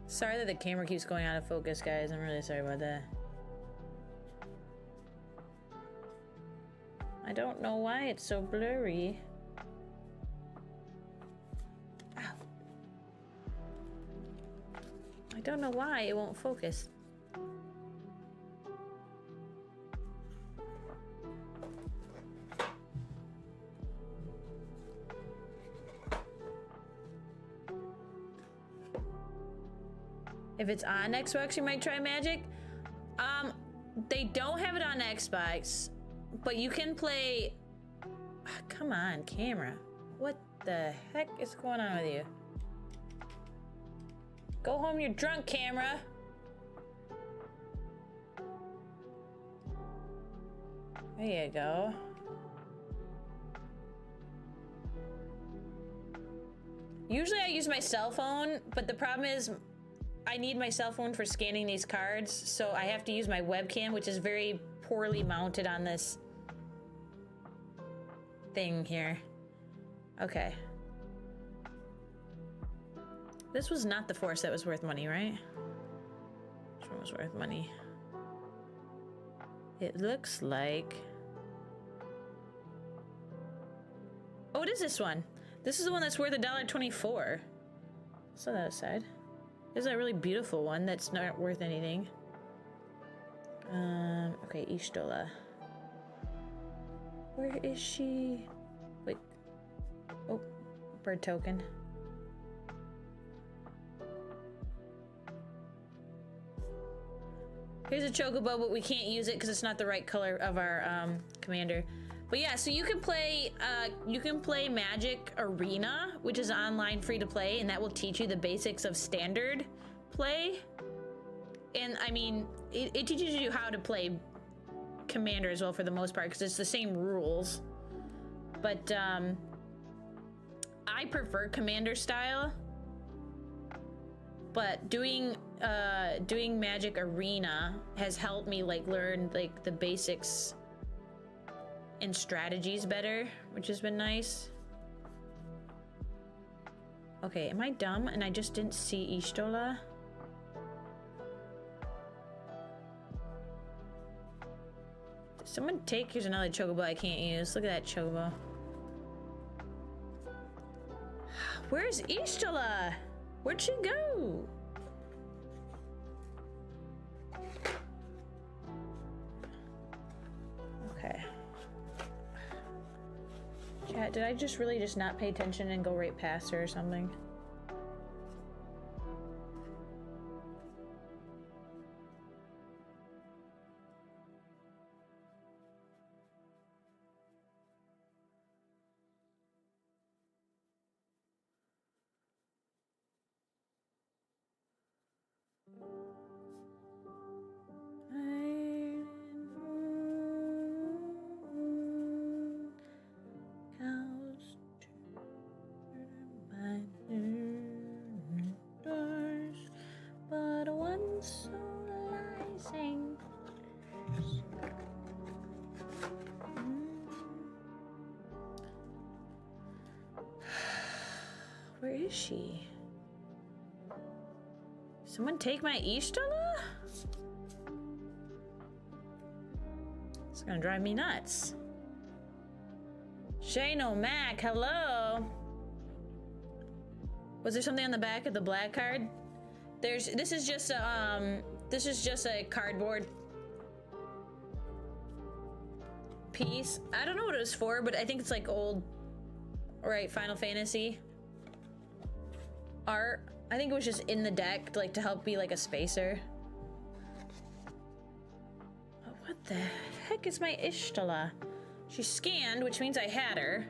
Sorry that the camera keeps going out of focus, guys. I'm really sorry about that. I don't know why it's so blurry. Ow. I don't know why it won't focus. If it's on Xbox, you might try Magic. They don't have it on Xbox, but you can play. Come on, camera. What the heck is going on with you? Go home, you're drunk, camera. There you go. Usually I use my cell phone, but the problem is I need my cell phone for scanning these cards, so I have to use my webcam, which is very poorly mounted on this thing here. Okay. This was not the force that was worth money, right? Which one was worth money? It looks like... Oh, it is this one. This is the one that's worth $1.24. Set that aside. There's a really beautiful one that's not worth anything. Okay, Ishtola. Where is she? Wait. Oh, bird token. Here's a chocobo, but we can't use it because it's not the right color of our commander. But yeah, so you can play Magic Arena, which is online free to play, and that will teach you the basics of standard play. And I mean, it teaches you how to play Commander as well for the most part, because it's the same rules. But I prefer Commander style. But doing Magic Arena has helped me like learn like the basics and strategies better, which has been nice. Okay, am I dumb and I just didn't see Ishtola? Someone take, here's another chocobo I can't use. Look at that chocobo. Where's Ishtala? Where'd she go? Okay. Chat, did I just really just not pay attention and go right past her or something? Where is she? Someone take my Ishtala? It's gonna drive me nuts. Shano Mac, hello. Was there something on the back of the black card? This is just a cardboard piece. I don't know what it was for, but I think it's like old, right, Final Fantasy art. I think it was just in the deck, like to help be like a spacer. Oh, what the heck is my Ishtala? She's scanned, which means I had her.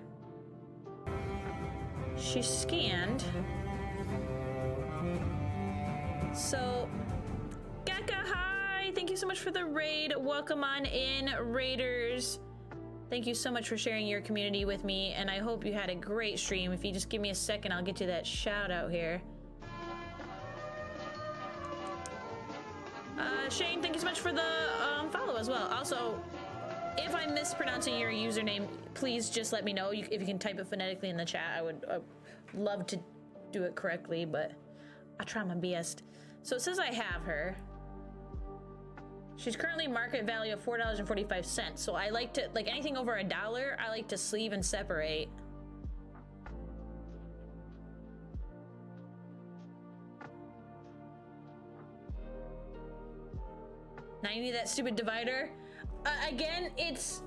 She's scanned. So, Gecka, hi! Thank you so much for the raid. Welcome on in, raiders. Thank you so much for sharing your community with me, and I hope you had a great stream. If you just give me a second, I'll get you that shout out here. Shane, thank you so much for the follow as well. Also, if I'm mispronouncing your username, please just let me know. If you can type it phonetically in the chat, I would love to do it correctly, but I try my best. So it says I have her. She's currently market value of $4.45. So I like to, like anything over $1, I like to sleeve and separate. Now you need that stupid divider. Again, it's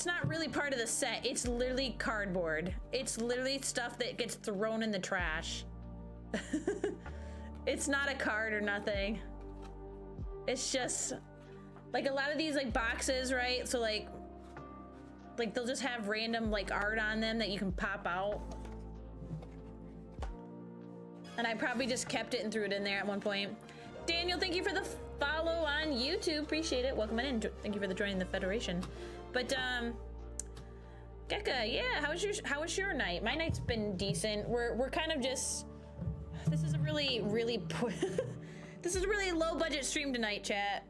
not really part of the set. It's literally cardboard. It's literally stuff that gets thrown in the trash. It's not a card or nothing. It's just like a lot of these like boxes, right? So like they'll just have random like art on them that you can pop out. And I probably just kept it and threw it in there at one point. Daniel, thank you for the follow on YouTube. Appreciate it. Welcome in. Thank you for joining the Federation. But Gecka, yeah, how was your night? My night's been decent. We're kind of just, this is a really this is a really low budget stream tonight, chat.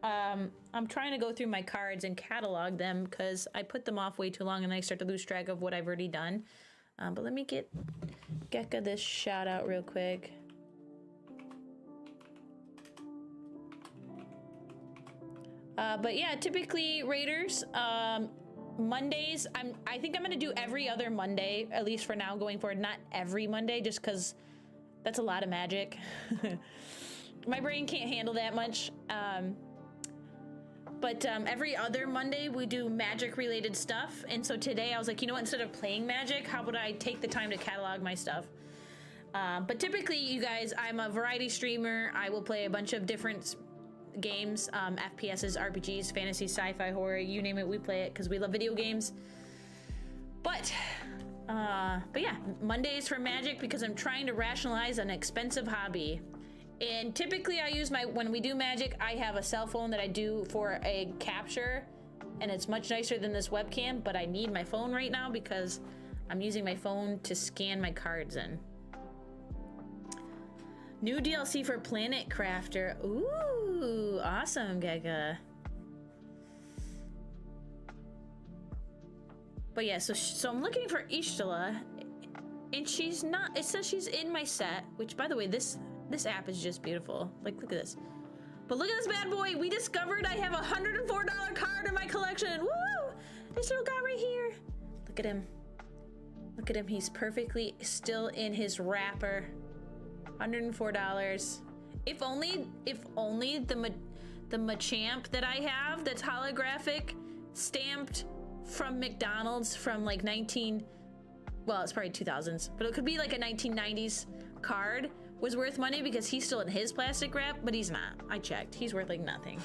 I'm trying to go through my cards and catalog them because I put them off way too long and I start to lose track of what I've already done. But let me get Gecka this shout out real quick. But yeah, typically Raiders, Mondays, I think I'm gonna do every other Monday, at least for now going forward, not every Monday, just because that's a lot of magic. My brain can't handle that much. But every other Monday we do magic related stuff. And so today I was like, you know what, instead of playing magic, how would I take the time to catalog my stuff? But typically, you guys, I'm a variety streamer. I will play a bunch of different games, FPSs, RPGs, fantasy, sci-fi, horror, you name it, we play it because we love video games. But yeah, Mondays for magic because I'm trying to rationalize an expensive hobby. And typically I use when we do magic, I have a cell phone that I do for a capture, and it's much nicer than this webcam, but I need my phone right now because I'm using my phone to scan my cards in. New DLC for Planet Crafter. Ooh, awesome, Gecka. But yeah, so I'm looking for Ishtala, and she's not. It says she's in my set, which, by the way, this app is just beautiful. Like, look at this. But look at this bad boy. We discovered I have a $104 card in my collection. Woo! This little guy right here. Look at him. Look at him. He's perfectly still in his wrapper. $104. If only the Machamp that I have that's holographic stamped from McDonald's from like well, it's probably 2000s, but it could be like a 1990s card was worth money because he's still in his plastic wrap, but he's not. I checked. He's worth like nothing.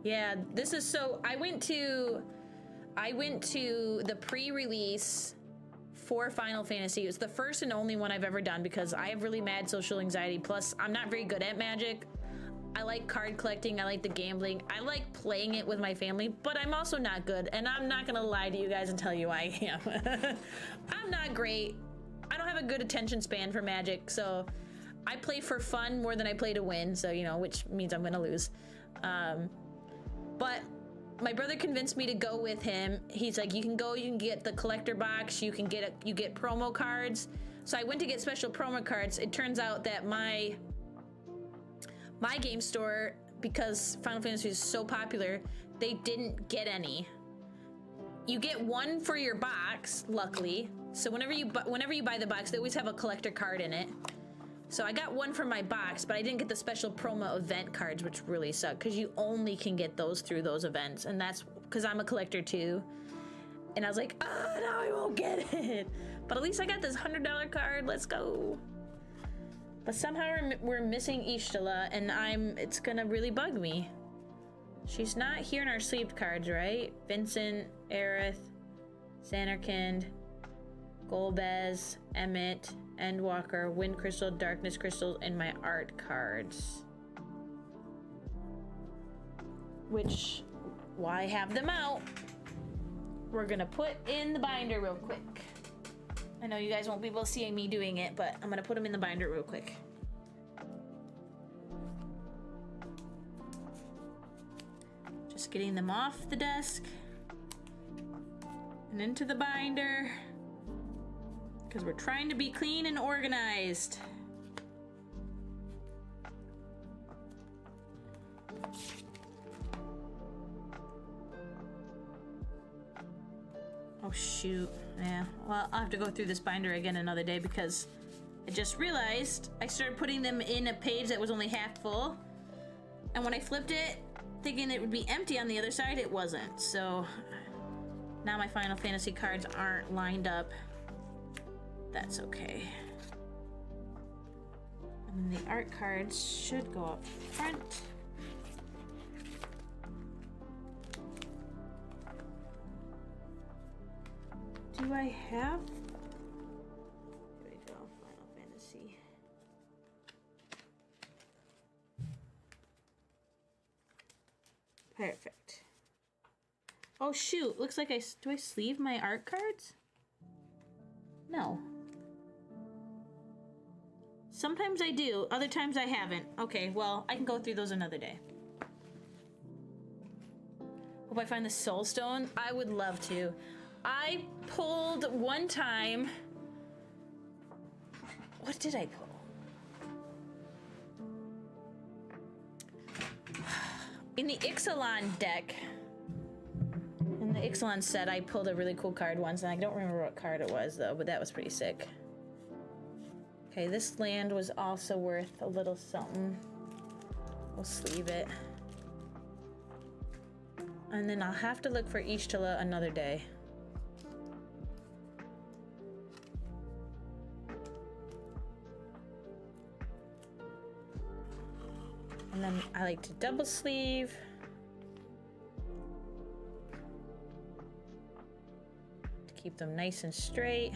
Yeah, this is so I went to the pre-release for Final Fantasy. It was the first and only one I've ever done because I have really mad social anxiety. Plus, I'm not very good at Magic. I like card collecting, I like the gambling, I like playing it with my family, but I'm also not good, and I'm not gonna lie to you guys and tell you I am. I'm not great. I don't have a good attention span for Magic, so I play for fun more than I play to win, so you know, which means I'm gonna lose. But my brother convinced me to go with him. He's like, you can go, you can get the collector box, you get promo cards. So I went to get special promo cards. It turns out that my game store, because Final Fantasy is so popular, they didn't get any. You get one for your box, luckily. So whenever you buy the box, they always have a collector card in it. So I got one for my box, but I didn't get the special promo event cards, which really suck, because you only can get those through those events, and that's because I'm a collector too. And I was like, oh, no, I won't get it. But at least I got this $100 card. Let's go. But somehow we're missing Ishtala, and it's gonna really bug me. She's not here in our sleeved cards, right? Vincent, Aerith, Xanarkand, Golbez, Emmett, Endwalker, Wind Crystal, Darkness Crystal, and my art cards. Which, why have them out? We're gonna put in the binder real quick. I know you guys won't be able to see me doing it, but I'm gonna put them in the binder real quick. Just getting them off the desk and into the binder because we're trying to be clean and organized. Oh shoot, yeah. Well, I'll have to go through this binder again another day because I just realized I started putting them in a page that was only half full. And when I flipped it, thinking it would be empty on the other side, it wasn't. So now my Final Fantasy cards aren't lined up. That's okay. And the art cards should go up front. Do I have? Here we go, Final Fantasy. Perfect. Oh shoot, looks like do I sleeve my art cards? No. Sometimes I do, other times I haven't. Okay, well, I can go through those another day. Hope I find the Soul Stone. I would love to. I pulled one time. What did I pull? In the Ixalan deck, in the Ixalan set, I pulled a really cool card once, and I don't remember what card it was though, but that was pretty sick. Okay, this land was also worth a little something. We'll sleeve it. And then I'll have to look for Ishtala another day. And then I like to double sleeve. To keep them nice and straight.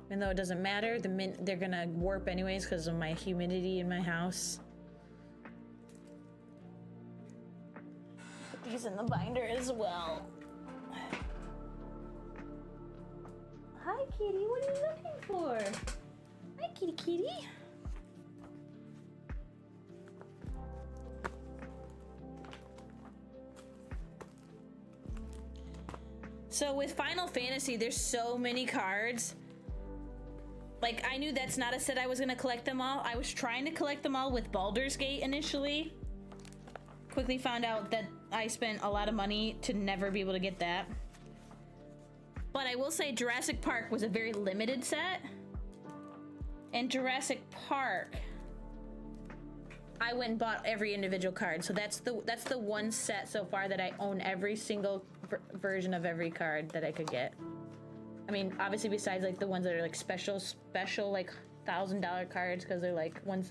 Even though it doesn't matter, they're gonna warp anyways because of my humidity in my house. Put these in the binder as well. Hi kitty, what are you looking for? Hi kitty kitty. So with Final Fantasy, there's so many cards. Like, I knew that's not a set I was gonna collect them all. I was trying to collect them all with Baldur's Gate initially. Quickly found out that I spent a lot of money to never be able to get that. But I will say Jurassic Park was a very limited set. And Jurassic Park, I went and bought every individual card. So that's the one set so far that I own every single version of every card that I could get. I mean, obviously besides like the ones that are like special like $1,000 cards because they're like one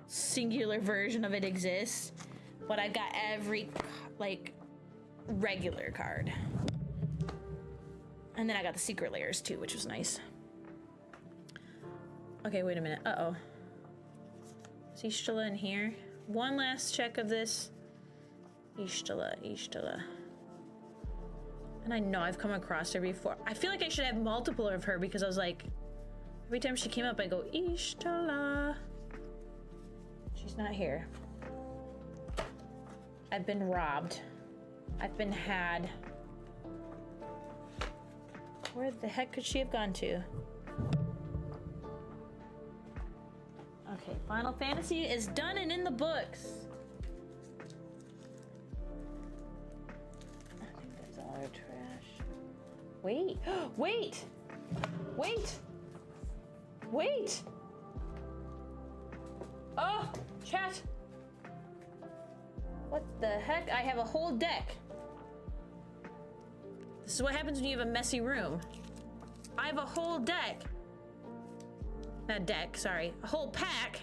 singular version of it exists. But I got every like regular card. And then I got the secret layers too, which was nice. Okay, wait a minute. Uh-oh. Is Ishtala in here? One last check of this. Ishtala. And I know I've come across her before. I feel like I should have multiple of her because I was like, every time she came up, I go, Ishtala. She's not here. I've been robbed. I've been had. Where the heck could she have gone to? Okay, Final Fantasy is done and in the books. I think that's all our trash. Wait, wait! Oh, chat! What the heck? I have a whole deck. This is what happens when you have a messy room. I have a whole deck. Not deck, sorry. A whole pack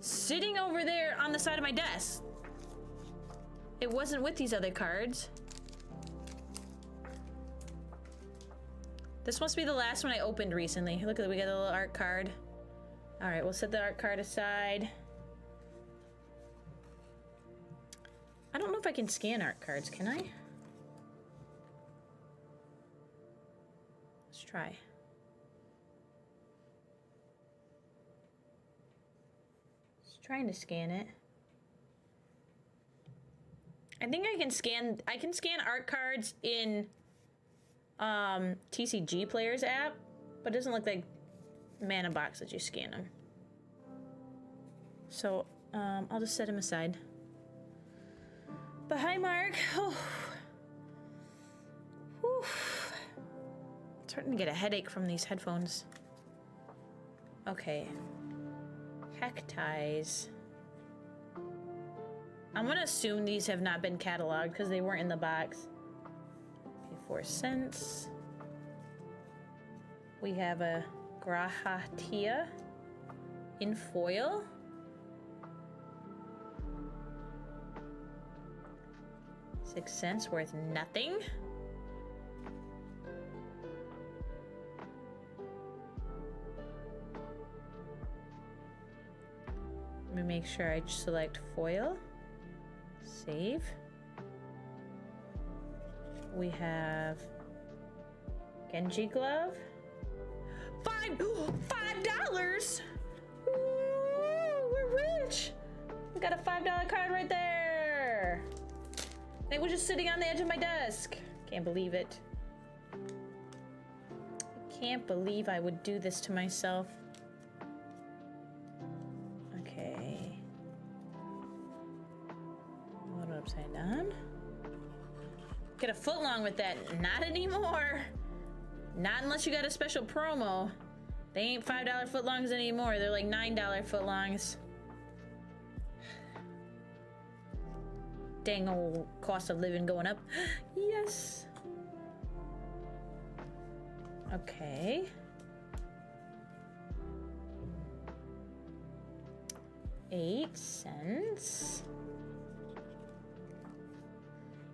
sitting over there on the side of my desk. It wasn't with these other cards. This must be the last one I opened recently. Look at it, we got a little art card. All right, we'll set the art card aside. I don't know if I can scan art cards, can I? Let's try. Just trying to scan it. I think I can scan art cards in TCG Player's app, but it doesn't look like Mana Box that you scan them. So I'll just set him aside. But hi, Mark. Oh. Whew. Starting to get a headache from these headphones. Okay. Hecties. I'm gonna assume these have not been cataloged because they weren't in the box. Okay, 4 cents. We have a Grahatia in foil. $6 worth nothing. Let me make sure I select foil. Save. We have Genji glove. $5. Ooh, we're rich. We got a $5 card right there. It was just sitting on the edge of my desk. Can't believe it. I can't believe I would do this to myself. Okay. Hold it upside down. Get a foot long with that. Not anymore. Not unless you got a special promo. They ain't $5 footlongs anymore. They're like $9 footlongs. Dang old cost of living going up. Yes. Okay. $8.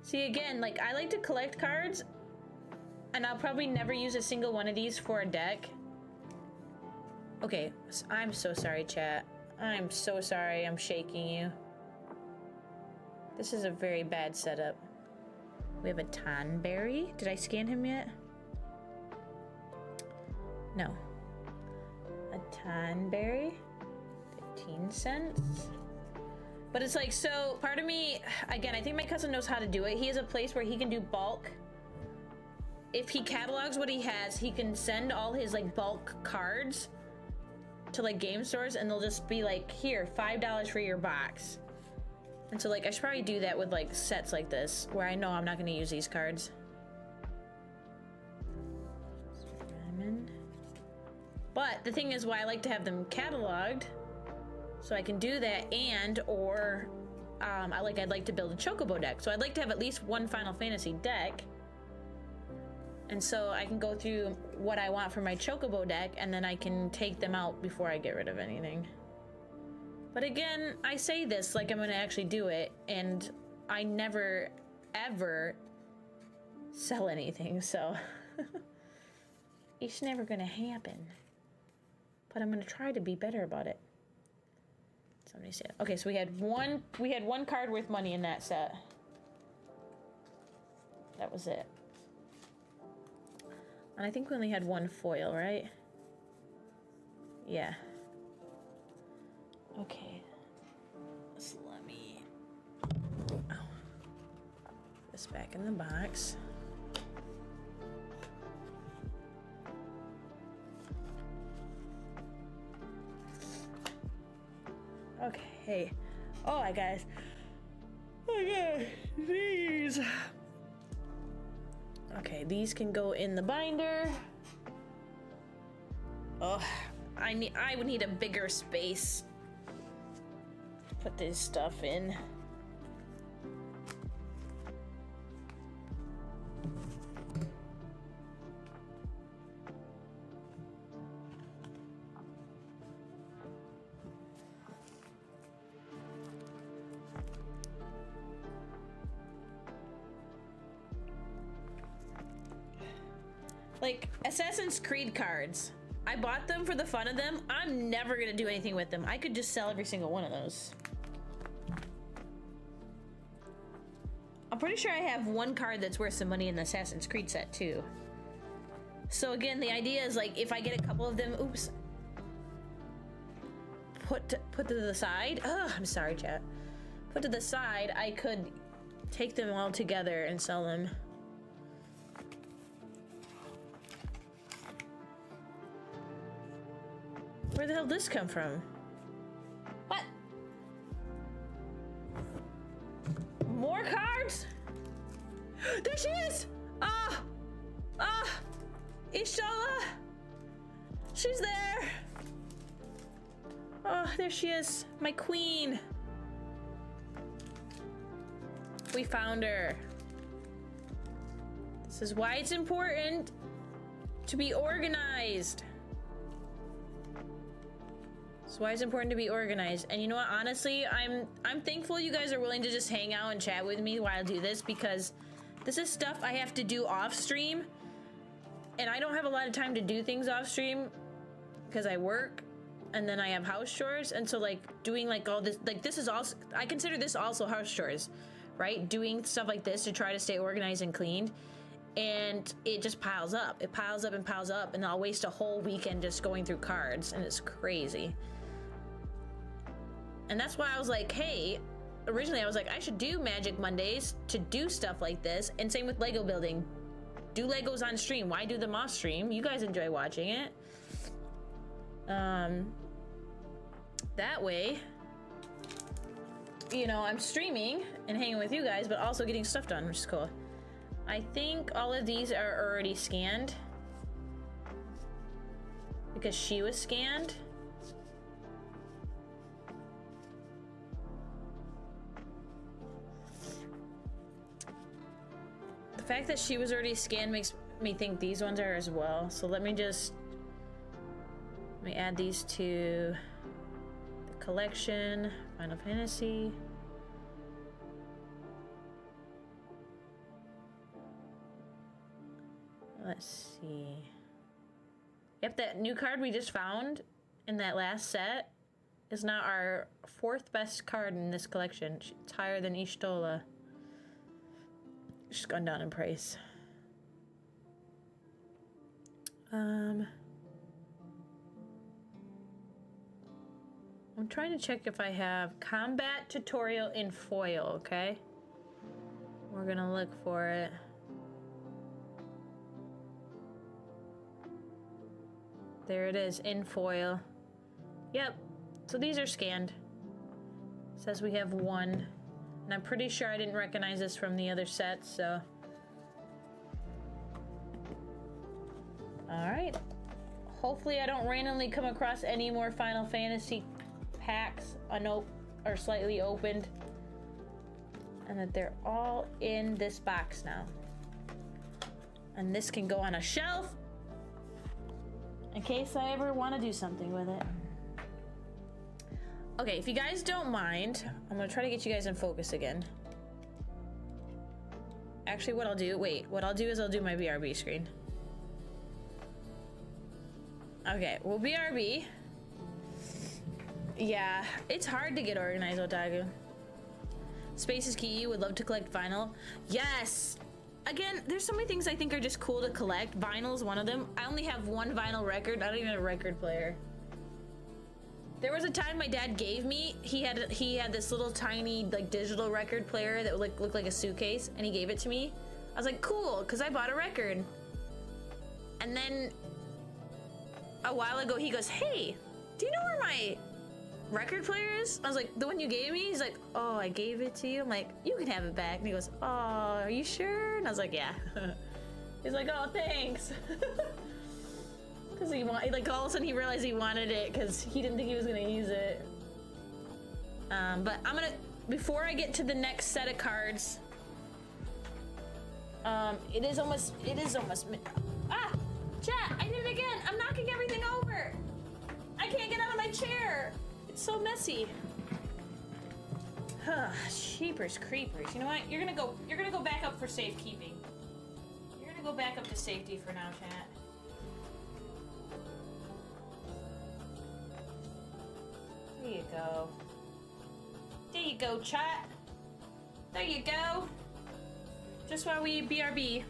See, again, like, I like to collect cards, and I'll probably never use a single one of these for a deck. Okay, I'm so sorry, chat. I'm so sorry I'm shaking you. This is a very bad setup. We have a Tonberry. Did I scan him yet? No. A Tonberry. 15 cents. But it's like, so part of me, again, I think my cousin knows how to do it. He has a place where he can do bulk. if he catalogs what he has, he can send all his like bulk cards to like game stores, and they'll just be like, here, $5 for your box. And so like I should probably do that with like sets like this, where I know I'm not going to use these cards. But the thing is, why I like to have them cataloged, so I can do that, and or I'd like to build a Chocobo deck. So I'd like to have at least one Final Fantasy deck, and so I can go through what I want for my Chocobo deck, and then I can take them out before I get rid of anything. But again, I say this like I'm gonna actually do it, and I never ever sell anything, so it's never gonna happen. But I'm gonna try to be better about it. Somebody said, okay, so we had one card worth money in that set. That was it. And I think we only had one foil, right? Yeah. Okay. So let me put this back in the box. Okay. Oh, I got these. Okay, these can go in the binder. Oh, I would need a bigger space to put this stuff in. Like, Assassin's Creed cards. I bought them for the fun of them. I'm never gonna do anything with them. I could just sell every single one of those. I'm pretty sure I have one card that's worth some money in the Assassin's Creed set, too. So again, the idea is, like, if I get a couple of them, oops. Put to the side. Oh, I'm sorry, chat. Put to the side, I could take them all together and sell them. Where the hell did this come from? What? More cards? There she is! Ishala! She's there! Oh, there she is. My queen. We found her. This is why it's important to be organized. That's why it's important to be organized. And you know what, honestly, I'm thankful you guys are willing to just hang out and chat with me while I do this, because this is stuff I have to do off stream, and I don't have a lot of time to do things off stream because I work and then I have house chores. And so like doing like all this, like this is also, I consider this also house chores, right? Doing stuff like this to try to stay organized and cleaned. And it just piles up. It piles up and piles up, and I'll waste a whole weekend just going through cards, and it's crazy. And that's why I was like, hey, originally I was like, I should do Magic Mondays to do stuff like this, and same with Lego building. Do Legos on stream. Why do them off stream? You guys enjoy watching it. That way, you know, I'm streaming and hanging with you guys, but also getting stuff done, which is cool. I think all of these are already scanned because she was scanned. The fact that she was already scanned makes me think these ones are as well. So let me add these to the collection, Final Fantasy. Let's see. Yep, that new card we just found in that last set is now our 4th best card in this collection. It's higher than Y'shtola. She's gone down in price. I'm trying to check if I have combat tutorial in foil, okay? We're gonna look for it. There it is, in foil. Yep, so these are scanned. Says we have one. And I'm pretty sure I didn't recognize this from the other set, so. Alright. Hopefully I don't randomly come across any more Final Fantasy packs or slightly opened. And that they're all in this box now. And this can go on a shelf in case I ever want to do something with it. Okay, if you guys don't mind, I'm gonna try to get you guys in focus again. Actually, what I'll do is I'll do my BRB screen. Okay, well, BRB. Yeah, it's hard to get organized, Otaku. Space is key. Would love to collect vinyl. Yes! Again, there's so many things I think are just cool to collect. Vinyl is one of them. I only have one vinyl record. I don't even have a record player. There was a time my dad gave me, he had this little tiny like digital record player that would look like a suitcase, and he gave it to me. I was like, cool, because I bought a record. And then a while ago he goes, hey, do you know where my record player is? I was like, the one you gave me? He's like, oh, I gave it to you? I'm like, you can have it back. And he goes, oh, are you sure? And I was like, yeah. He's like, oh, thanks. Because like all of a sudden he realized he wanted it because he didn't think he was gonna use it. But I'm gonna, before I get to the next set of cards, it is almost, ah, chat, I did it again. I'm knocking everything over. I can't get out of my chair. It's so messy. Sheepers creepers. You know what? You're gonna go back up for safekeeping. You're gonna go back up to safety for now, chat. There you go. There you go, chat. There you go. Just while we BRB.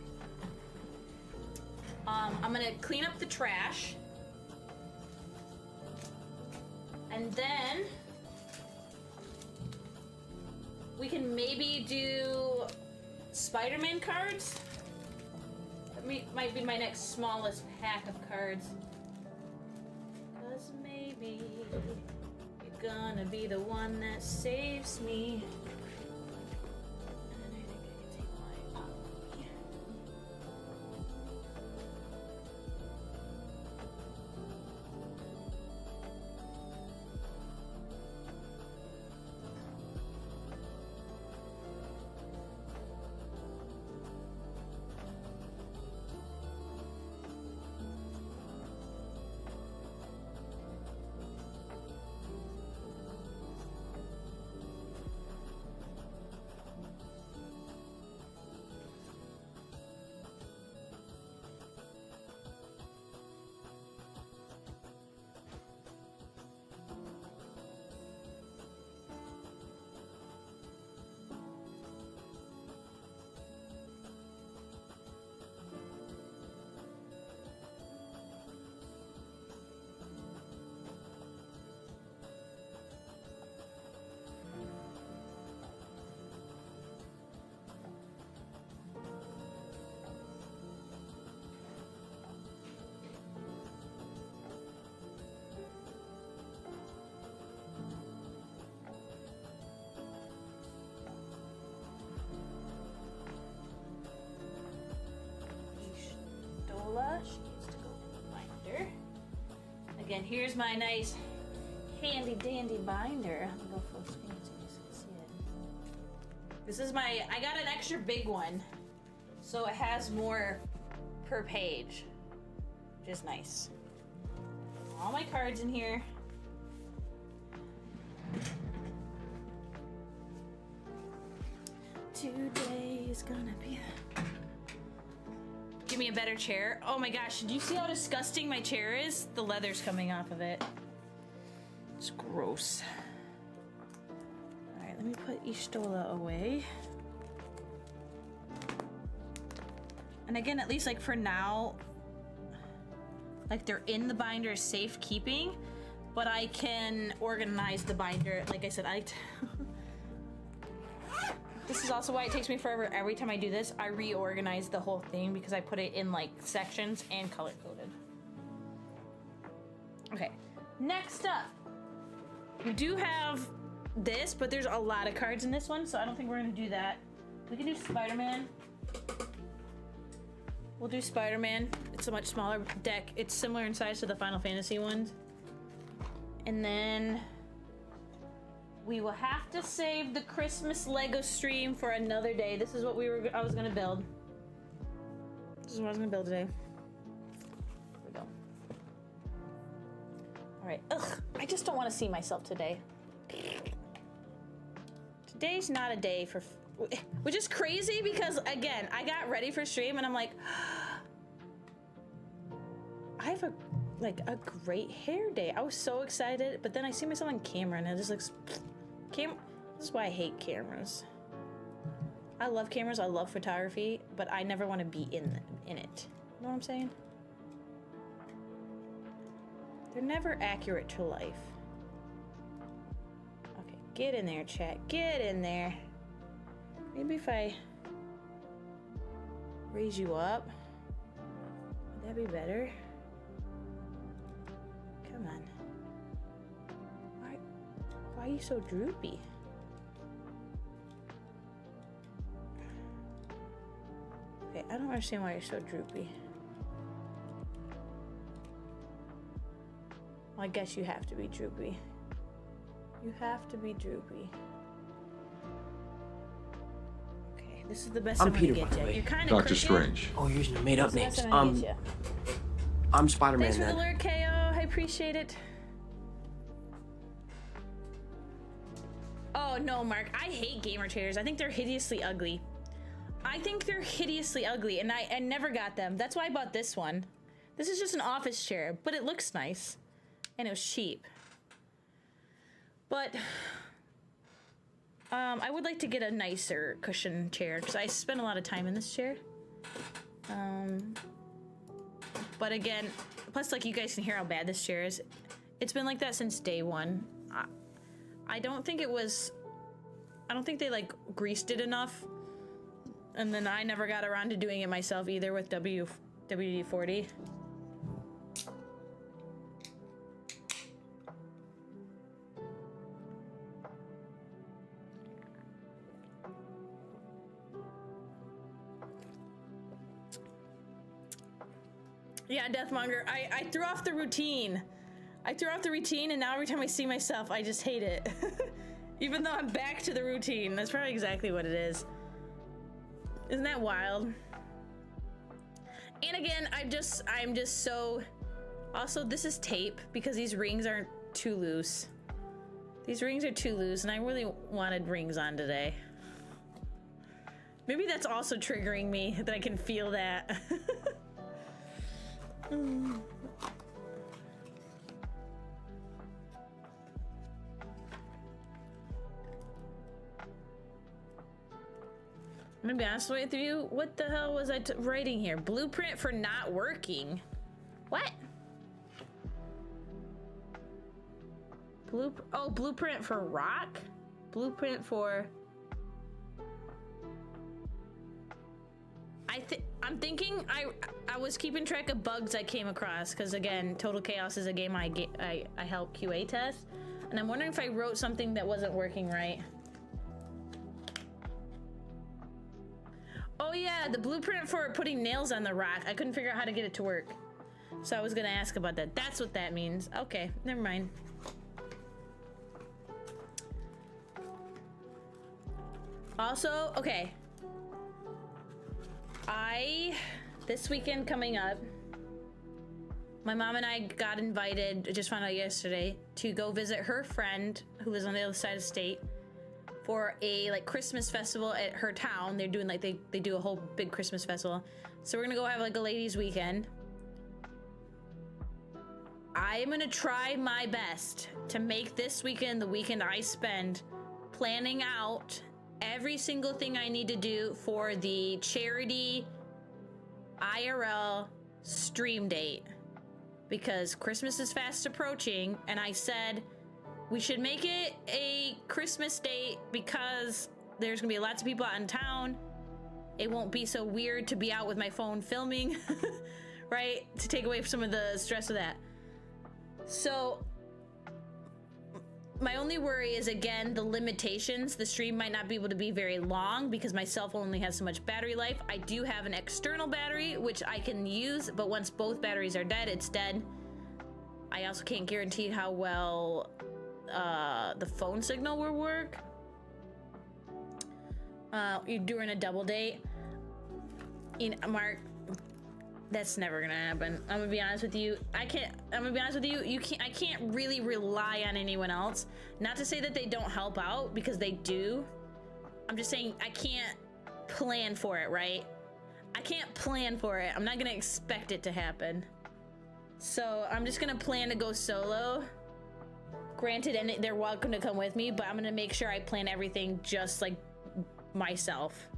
I'm gonna clean up the trash. And then we can maybe do Spider-Man cards. That might be my next smallest pack of cards. 'Cause maybe you're gonna be the one that saves me. And I think I can take my She needs to go in the binder. Again, here's my nice handy dandy binder. I'm gonna go full screen so you guys can see it. This is I got an extra big one, so it has more per page, which is nice. All my cards in here. Today is gonna be Give me a better chair. Oh my gosh, did you see how disgusting my chair is? The leather's coming off of it. It's gross. Alright, let me put Ishtola away. And again, at least like for now, like they're in the binder is safekeeping, but I can organize the binder. Like I said, this is also why it takes me forever. Every time I do this, I reorganize the whole thing because I put it in like sections and color coded. Okay, next up, we do have this, but there's a lot of cards in this one, so I don't think we're gonna do that. We can do Spider-Man. We'll do Spider-Man. It's a much smaller deck. It's similar in size to the Final Fantasy ones. And then we will have to save the Christmas Lego stream for another day. This is what I was gonna build. This is what I was gonna build today. Here we go. All right. Ugh, I just don't want to see myself today. Today's not a day for, which is crazy because again, I got ready for stream and I'm like, I have a great hair day. I was so excited, but then I see myself on camera and it just looks, this is why I hate cameras. I love cameras, I love photography, but I never want to be in it. You know what I'm saying? They're never accurate to life. Okay, get in there, chat. Get in there. Maybe if I raise you up, would that be better? Come on. Why are you so droopy? Okay, I don't understand why you're so droopy. Well, I guess you have to be droopy. You have to be droopy. Okay, this is the best I'm gonna get you. You're kind of Doctor Strange. Oh, you're using the made-up names. I'm Spider-Man. Thanks for the lure, KO. I appreciate it. Oh no, Mark. I hate gamer chairs. I think they're hideously ugly. And I never got them. That's why I bought this one. This is just an office chair, but it looks nice. And it was cheap. But I would like to get a nicer cushion chair because I spend a lot of time in this chair. But again, plus like you guys can hear how bad this chair is. It's been like that since day one. I don't think they like greased it enough. And then I never got around to doing it myself either with WD-40. Yeah, Deathmonger, I threw off the routine. And now every time I see myself, I just hate it. Even though I'm back to the routine. That's probably exactly what it is. Isn't that wild? And again, I'm just so... Also, this is tape because these rings aren't too loose. These rings are too loose and I really wanted rings on today. Maybe that's also triggering me, that I can feel that. I'm gonna be honest with you, what the hell was I writing here? Blueprint for not working? What? Blueprint for rock? Blueprint for... I'm thinking I was keeping track of bugs I came across, because again, Total Chaos is a game I help QA test, and I'm wondering if I wrote something that wasn't working right. Oh yeah, the blueprint for putting nails on the rock. I couldn't figure out how to get it to work. So I was gonna ask about that. That's what that means. Okay, never mind. Also, okay. This weekend coming up, my mom and I got invited, just found out yesterday, to go visit her friend who lives on the other side of the state for a like Christmas festival at her town. They're doing like, they do a whole big Christmas festival. So we're gonna go have like a ladies' weekend. I am gonna try my best to make this weekend the weekend I spend planning out every single thing I need to do for the charity IRL stream date, because Christmas is fast approaching, and I said we should make it a Christmas date because there's gonna be lots of people out in town. It won't be so weird to be out with my phone filming, right? To take away some of the stress of that. So my only worry is, again, the limitations. The stream might not be able to be very long because my cell phone only has so much battery life. I do have an external battery, which I can use, but once both batteries are dead, it's dead. I also can't guarantee how well the phone signal will work. You're doing a double date. You know, Mark, that's never gonna happen. I'm gonna be honest with you. I'm gonna be honest with you. I can't really rely on anyone else. Not to say that they don't help out, because they do. I'm just saying I can't plan for it, right? I can't plan for it. I'm not gonna expect it to happen. So I'm just gonna plan to go solo. Granted, and they're welcome to come with me, but I'm gonna make sure I plan everything just like myself.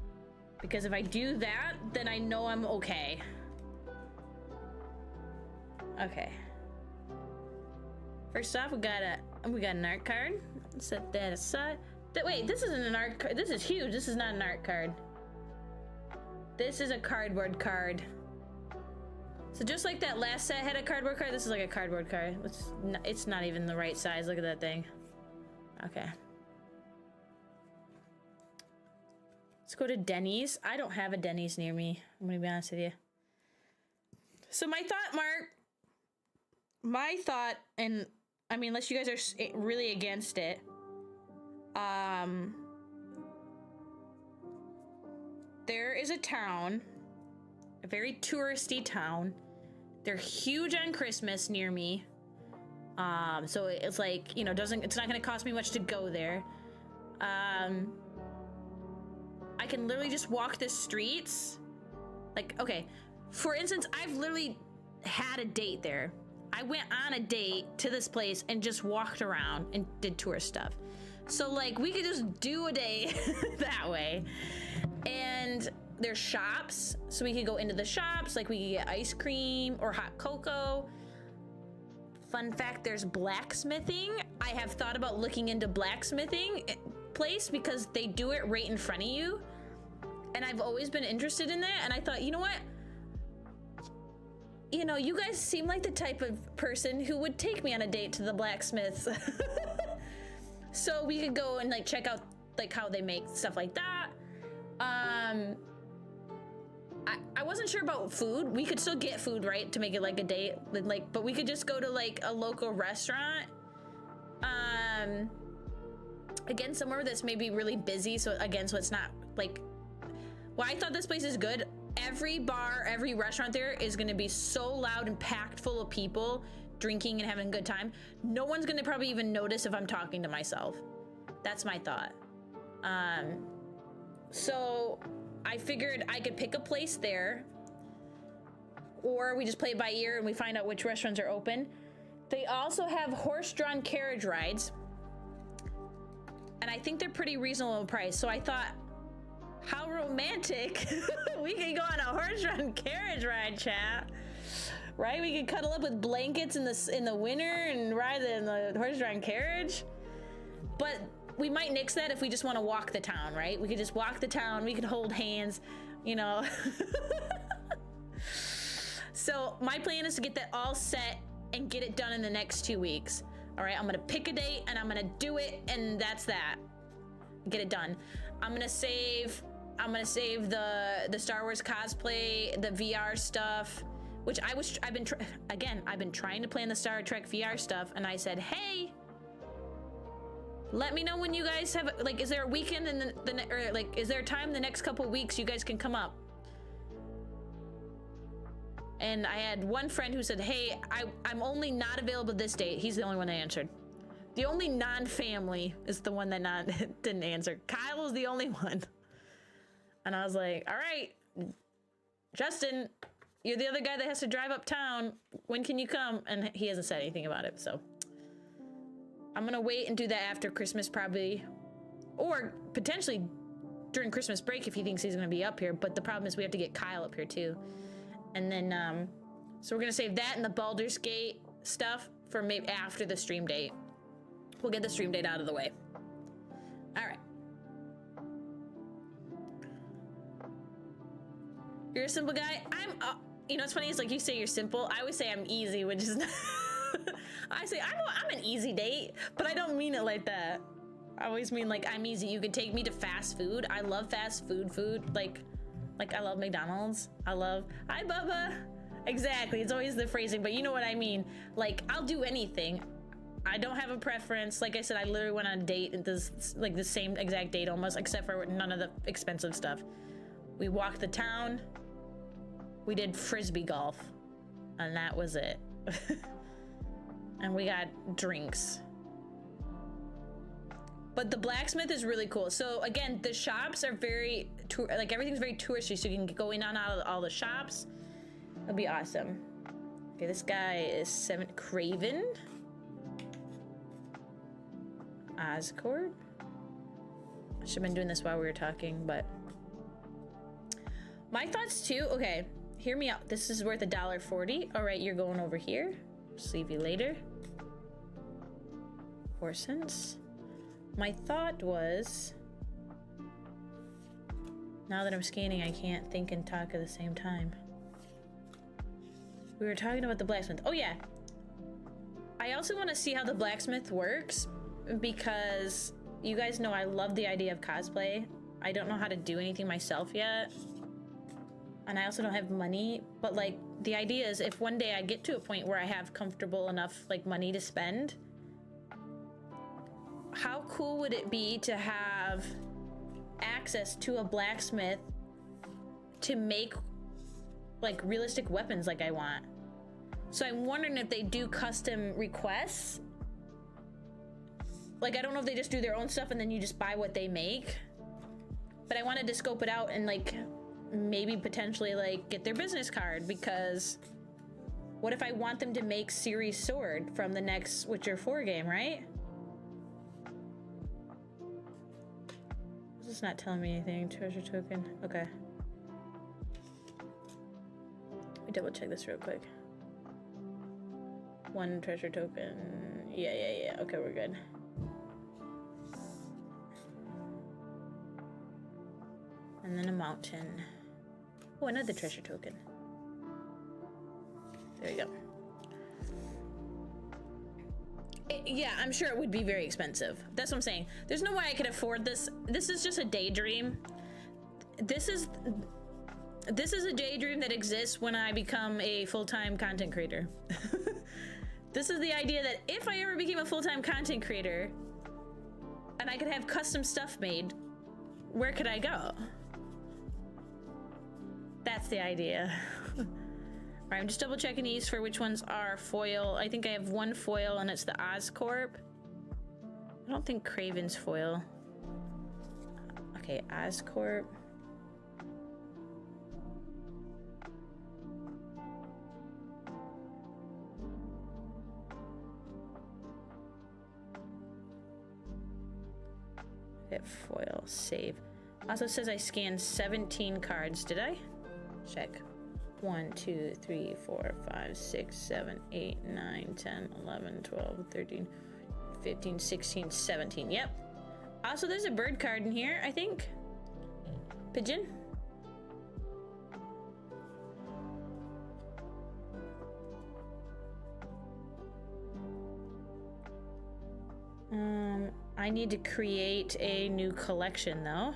Because if I do that, then I know I'm okay. Okay. First off, we got an art card. Set that aside. Wait, this isn't an art card. This is huge. This is not an art card. This is a cardboard card. So just like that last set had a cardboard card, this is like a cardboard card. It's not even the right size. Look at that thing. Okay. Let's go to Denny's. I don't have a Denny's near me. I'm gonna be honest with you. So my thought, Mark, and I mean, unless you guys are really against it, there is a town, a very touristy town. They're huge on Christmas near me. So it's like, you know, it's not gonna cost me much to go there. I can literally just walk the streets. Like, okay, for instance, I've literally had a date there. I went on a date to this place and just walked around and did tourist stuff. So like, we could just do a day that way. And there's shops, so we could go into the shops, like we could get ice cream or hot cocoa. Fun fact, there's blacksmithing. I have thought about looking into blacksmithing place because they do it right in front of you. And I've always been interested in that. And I thought, you know what? You know, you guys seem like the type of person who would take me on a date to the blacksmiths. So we could go and like check out like how they make stuff like that. I wasn't sure about food. We could still get food, right, to make it like a date, like, but we could just go to like a local restaurant. Again, somewhere that's maybe really busy. So again, so it's not like, well, I thought this place is good. Every bar, every restaurant there is going to be so loud and packed full of people drinking and having a good time. No one's going to probably even notice if I'm talking to myself. That's my thought. So I figured I could pick a place there, or we just play it by ear and we find out which restaurants are open. They also have horse-drawn carriage rides, and I think they're pretty reasonable price. So I thought, how romantic. We could go on a horse-drawn carriage ride, chat. Right? We could cuddle up with blankets in the winter and ride in the horse-drawn carriage. But we might nix that if we just want to walk the town, right? We could just walk the town. We could hold hands, you know. So my plan is to get that all set and get it done in the next 2 weeks. All right, I'm gonna pick a date and I'm gonna do it, and that's that. Get it done. I'm gonna save the Star Wars cosplay, the VR stuff, which I've been trying to plan the Star Trek VR stuff, and I said, hey, let me know when you guys have, like, is there a weekend in or like, is there a time the next couple weeks you guys can come up? And I had one friend who said, hey, I'm only not available this date. He's the only one that answered. The only non-family is the one that didn't answer. Kyle was the only one. And I was like, all right, Justin, you're the other guy that has to drive uptown. When can you come? And he hasn't said anything about it, so. I'm gonna wait and do that after Christmas probably. Or potentially during Christmas break if he thinks he's gonna be up here. But the problem is we have to get Kyle up here too. And then, so we're gonna save that and the Baldur's Gate stuff for maybe after the stream date. We'll get the stream date out of the way. All right. You're a simple guy. You know what's funny is like you say you're simple. I always say I'm easy, which is not I say I'm an easy date, but I don't mean it like that. I always mean like I'm easy. You could take me to fast food. I love fast food. Like I love McDonald's. Hi Bubba. Exactly. It's always the phrasing, but you know what I mean. Like I'll do anything. I don't have a preference. Like I said, I literally went on a date and this like the same exact date almost, except for none of the expensive stuff. We walked the town. We did frisbee golf, and that was it. And we got drinks. But the blacksmith is really cool. So again, the shops are very like everything's very touristy, so you can go in and out of all the shops. It'll be awesome. Okay, this guy is Craven. Oscorp. I should have been doing this while we were talking, but my thoughts too. Okay, hear me out. This is worth $1.40. All right, you're going over here. See you later. 4 cents. My thought was, now that I'm scanning, I can't think and talk at the same time. We were talking about the blacksmith. Oh yeah. I also want to see how the blacksmith works, because you guys know I love the idea of cosplay. I don't know how to do anything myself yet. And I also don't have money, but like the idea is if one day I get to a point where I have comfortable enough like money to spend, how cool would it be to have access to a blacksmith to make like realistic weapons like I want? So I'm wondering if they do custom requests. Like, I don't know if they just do their own stuff and then you just buy what they make. But I wanted to scope it out and like maybe potentially like get their business card, because what if I want them to make Ciri's sword from the next Witcher 4 game, right? This is not telling me anything. Treasure token. Okay. Let me double check this real quick. 1 treasure token. Yeah. Okay, we're good. And then a mountain. Oh, another treasure token. There you go. Yeah, I'm sure it would be very expensive. That's what I'm saying. There's no way I could afford this. This is just a daydream. This is a daydream that exists when I become a full-time content creator. This is the idea that if I ever became a full-time content creator and I could have custom stuff made, where could I go? That's the idea. All right, I'm just double checking these for which ones are foil. I think I have 1 foil and it's the Oscorp. I don't think Craven's foil. Okay, Oscorp. Hit foil, save. Also says I scanned 17 cards. Did I? Check. 1, 2, 3, 4, 5, 6, 7, 8, 9, 10, 11, 12, 13, 15, 16, 17. Yep. Also, there's a bird card in here, I think. Pigeon. I need to create a new collection though.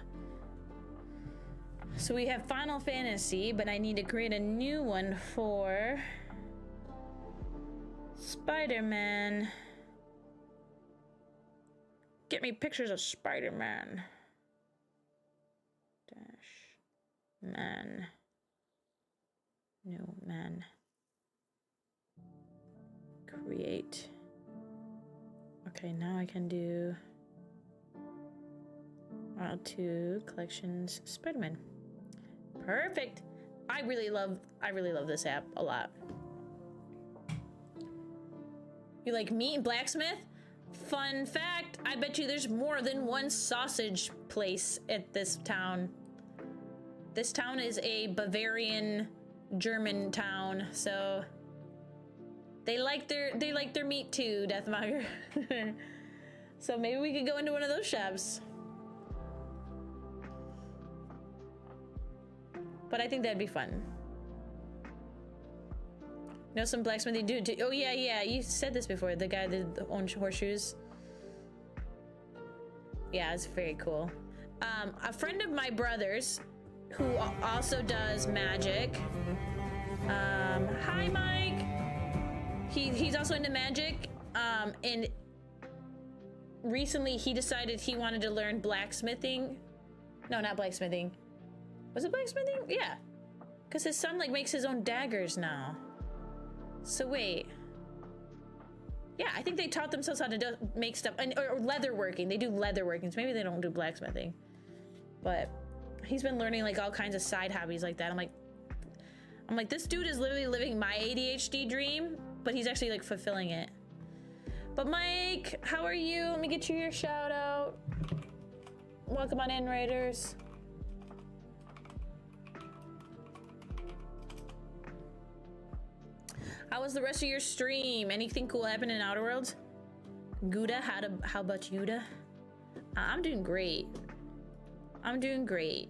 So we have Final Fantasy, but I need to create a new one for Spider-Man. Get me pictures of Spider-Man. Man. No, man. Create. Okay, now I can do R2 collections Spider-Man. Perfect. I really love this app a lot. You like meat and blacksmith? Fun fact, I bet you there's more than one sausage place at this town. This town is a Bavarian German town, so they like their meat too, Deathmonger. So maybe we could go into one of those shops. But I think that'd be fun. Know some blacksmithing dude? Oh yeah, you said this before. The guy that owns horseshoes. Yeah, it's very cool. A friend of my brother's who also does magic. Hi, Mike. He's also into magic. And recently he decided he wanted to learn blacksmithing. No, not blacksmithing. Was it blacksmithing? Yeah. Because his son like makes his own daggers now. So wait. Yeah, I think they taught themselves how to make stuff, or leatherworking. They do leatherworking, so maybe they don't do blacksmithing. But he's been learning like all kinds of side hobbies like that. I'm like, this dude is literally living my ADHD dream, but he's actually like fulfilling it. But Mike, how are you? Let me get you your shout out. Welcome on in, Raiders. How was the rest of your stream? Anything cool happen in Outer Worlds? Gouda, how about Yuda? I'm doing great. I'm doing great.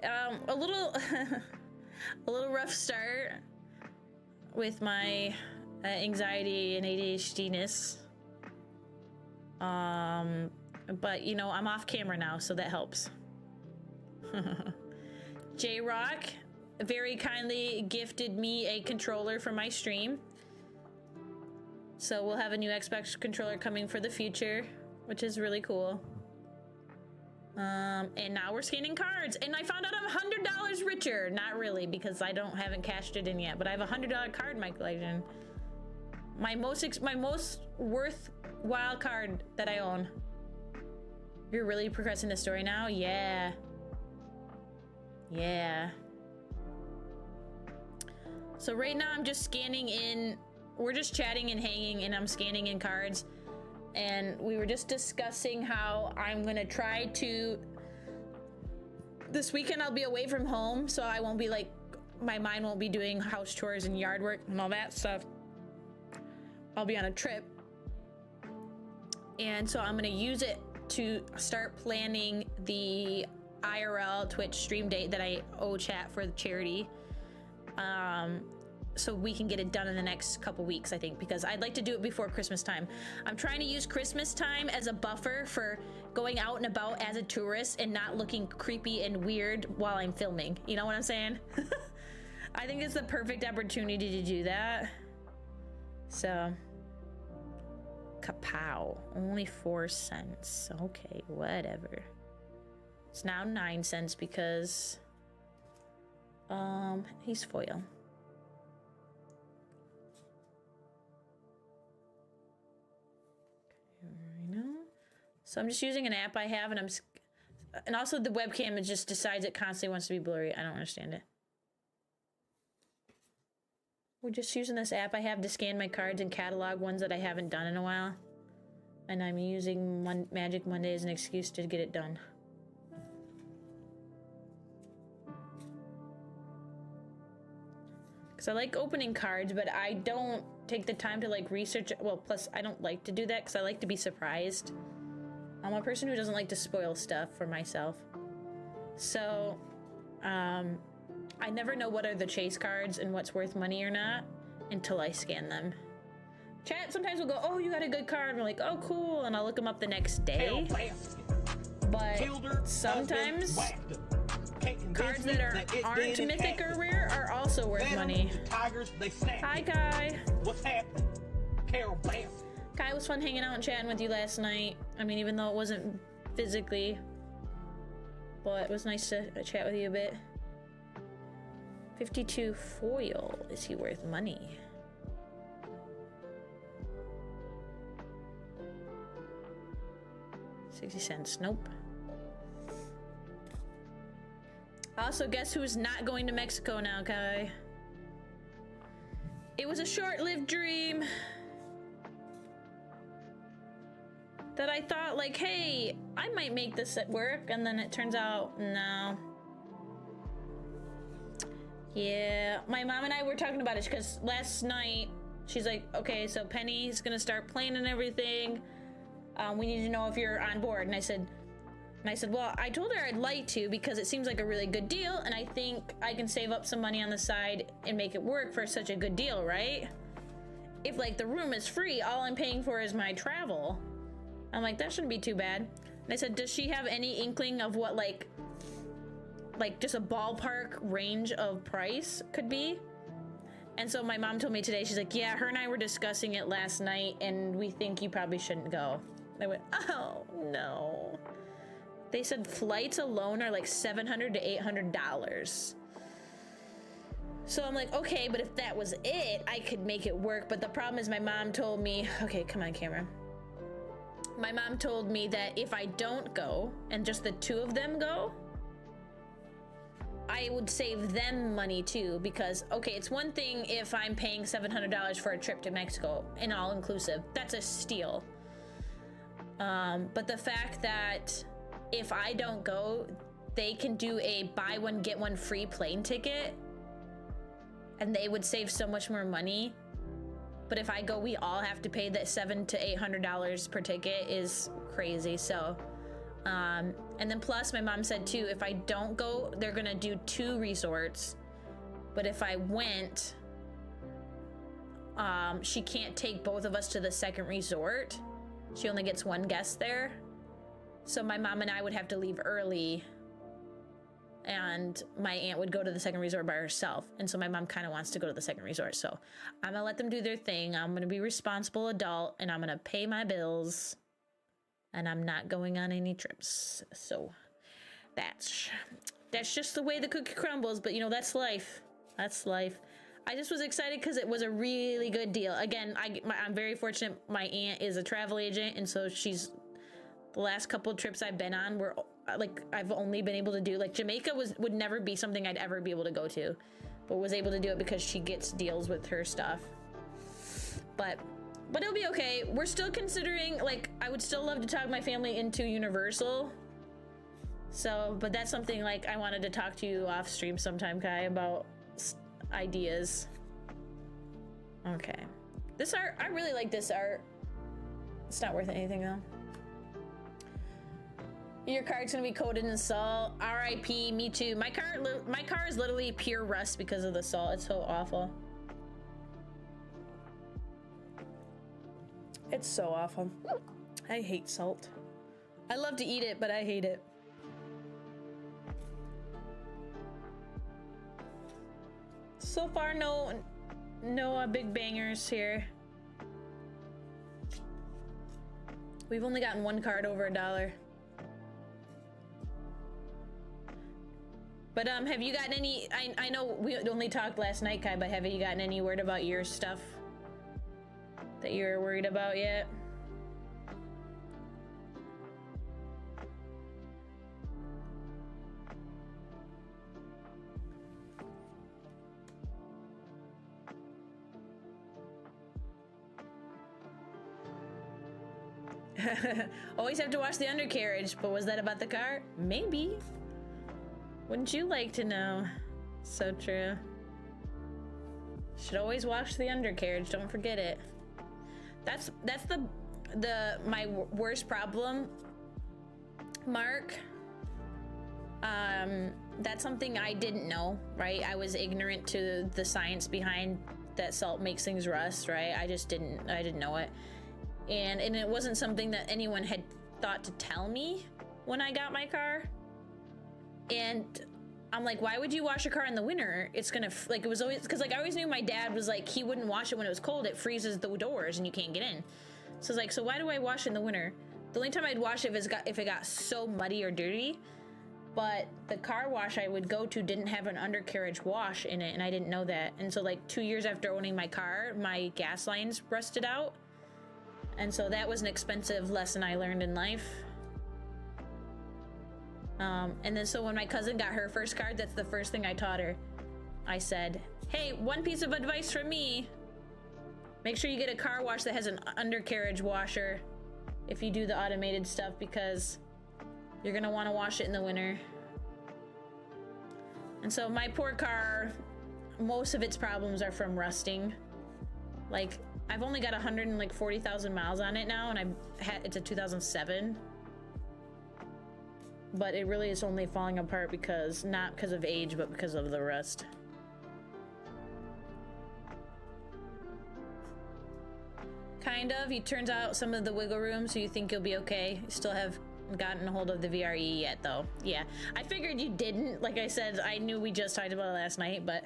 A little a little rough start with my anxiety and ADHD-ness. But you know, I'm off camera now, so that helps. J-Rock very kindly gifted me a controller for my stream. So we'll have a new Xbox controller coming for the future, which is really cool. And now we're scanning cards, and I found out I'm $100 richer. Not really, because I haven't cashed it in yet, but I have a $100 card in my collection. My most worthwhile card that I own. You're really progressing the story now? Yeah. Yeah. So right now I'm just scanning in, we're just chatting and hanging, and I'm scanning in cards. And we were just discussing how I'm gonna try to, this weekend I'll be away from home, so I won't be like, my mind won't be doing house chores and yard work and all that stuff. I'll be on a trip. And so I'm gonna use it to start planning the IRL Twitch stream date that I owe chat for the charity. So we can get it done in the next couple weeks, I think, because I'd like to do it before Christmas time. I'm trying to use Christmas time as a buffer for going out and about as a tourist and not looking creepy and weird while I'm filming. You know what I'm saying? I think it's the perfect opportunity to do that. So, kapow, only 4 cents. Okay, whatever. It's now 9 cents because, he's foil. So I'm just using an app I have, and also the webcam, it just decides it constantly wants to be blurry. I don't understand it. We're just using this app I have to scan my cards and catalog ones that I haven't done in a while. And I'm using Magic Monday as an excuse to get it done. Because I like opening cards, but I don't take the time to like research it. Well, plus I don't like to do that because I like to be surprised. I'm a person who doesn't like to spoil stuff for myself. So, I never know what are the chase cards and what's worth money or not until I scan them. Chat sometimes will go, oh, you got a good card. And we're like, oh, cool. And I'll look them up the next day. But sometimes cards that aren't mythic or rare are also worth money. Hi, Kai. What's happening? Carol Bam. Kai, it was fun hanging out and chatting with you last night. I mean, even though it wasn't physically, but it was nice to chat with you a bit. 52 foil. Is he worth money? $0.60. Nope. Also, guess who's not going to Mexico now, Kai? It was a short-lived dream. That I thought, like, hey, I might make this at work, and then it turns out, no. Yeah, my mom and I were talking about it, because last night, she's like, okay, so Penny's gonna start playing and everything. We need to know if you're on board. And I said, And I said, well, I told her I'd like to because it seems like a really good deal, and I think I can save up some money on the side and make it work for such a good deal, right? If like the room is free, all I'm paying for is my travel. I'm like, that shouldn't be too bad. And I said, does she have any inkling of what like just a ballpark range of price could be? And so my mom told me today, she's like, yeah, her and I were discussing it last night and we think you probably shouldn't go. And I went, oh no. They said flights alone are like $700 to $800. So I'm like, okay, but if that was it, I could make it work. But the problem is my mom told me, okay, come on camera. My mom told me that if I don't go and just the two of them go, I would save them money too, because okay, it's one thing if I'm paying $700 for a trip to Mexico and all inclusive, that's a steal. But the fact that if I don't go, they can do a buy one get one free plane ticket and they would save so much more money. But if I go, we all have to pay that $700 to $800 per ticket is crazy. So and then plus my mom said too, if I don't go, they're gonna do 2 resorts. But if I went, she can't take both of us to the second resort. She only gets 1 guest there. So my mom and I would have to leave early and my aunt would go to the second resort by herself. And so my mom kind of wants to go to the second resort. So I'm gonna let them do their thing. I'm gonna be a responsible adult and I'm gonna pay my bills. And I'm not going on any trips. So that's just the way the cookie crumbles. But you know, that's life. That's life. I just was excited because it was a really good deal. Again, I'm very fortunate. My aunt is a travel agent. And so the last couple of trips I've been on were like, I've only been able to do, like Jamaica would never be something I'd ever be able to go to. But was able to do it because she gets deals with her stuff. But it'll be okay. We're still considering, like, I would still love to talk my family into Universal. So, but that's something like I wanted to talk to you off stream sometime, Kai, about ideas. Okay. This art, I really like this art. It's not worth anything though. Your car's gonna be coated in salt. RIP, me too. My car is literally pure rust because of the salt. It's so awful. It's so awful. I hate salt. I love to eat it, but I hate it. So far, no big bangers here. We've only gotten 1 card over $1. But have you gotten any? I know we only talked last night, Kai, but have you gotten any word about your stuff that you're worried about yet? Always have to watch the undercarriage, but was that about the car? Maybe. Wouldn't you like to know? So true. Should always watch the undercarriage, don't forget it. That's my worst problem, Mark. That's something I didn't know, right? I was ignorant to the science behind that salt makes things rust, right? I didn't know it. And it wasn't something that anyone had thought to tell me when I got my car. And I'm like, why would you wash a car in the winter? It's gonna, like, it was always, because like I always knew my dad was like, he wouldn't wash it when it was cold. It freezes the doors and you can't get in. So it's like, so why do I wash in the winter? The only time I'd wash it if it got so muddy or dirty. But the car wash I would go to didn't have an undercarriage wash in it, and I didn't know that. And so like 2 years after owning my car, my gas lines rusted out. And so that was an expensive lesson I learned in life. And then so when my cousin got her first car, that's the first thing I taught her. I said, hey, one piece of advice from me. Make sure you get a car wash that has an undercarriage washer if you do the automated stuff, because you're gonna wanna wash it in the winter. And so my poor car, most of its problems are from rusting. Like, I've only got 140,000 miles on it now, and it's a 2007. but it really is only falling apart because, not because of age, but because of the rust. Kind of. He turns out some of the wiggle room, so you think you'll be okay. You still have gotten a hold of the VRE yet, though. Yeah, I figured you didn't. Like I said, I knew we just talked about it last night, but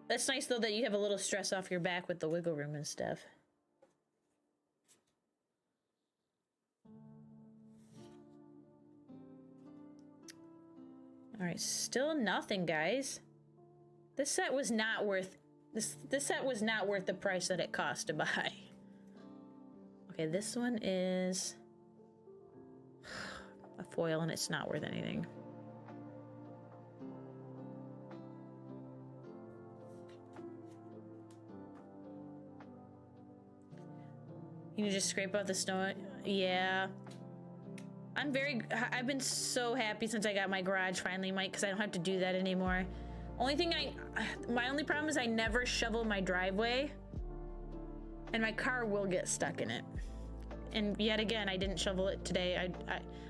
that's nice though that you have a little stress off your back with the wiggle room and stuff. All right, still nothing, guys. This set was not worth this set was not worth the price that it cost to buy. Okay, this one is a foil and it's not worth anything. You need to just scrape off the snow. Yeah. I've been so happy since I got my garage finally, Mike, because I don't have to do that anymore. My only problem is I never shovel my driveway, and my car will get stuck in it. And yet again, I didn't shovel it today.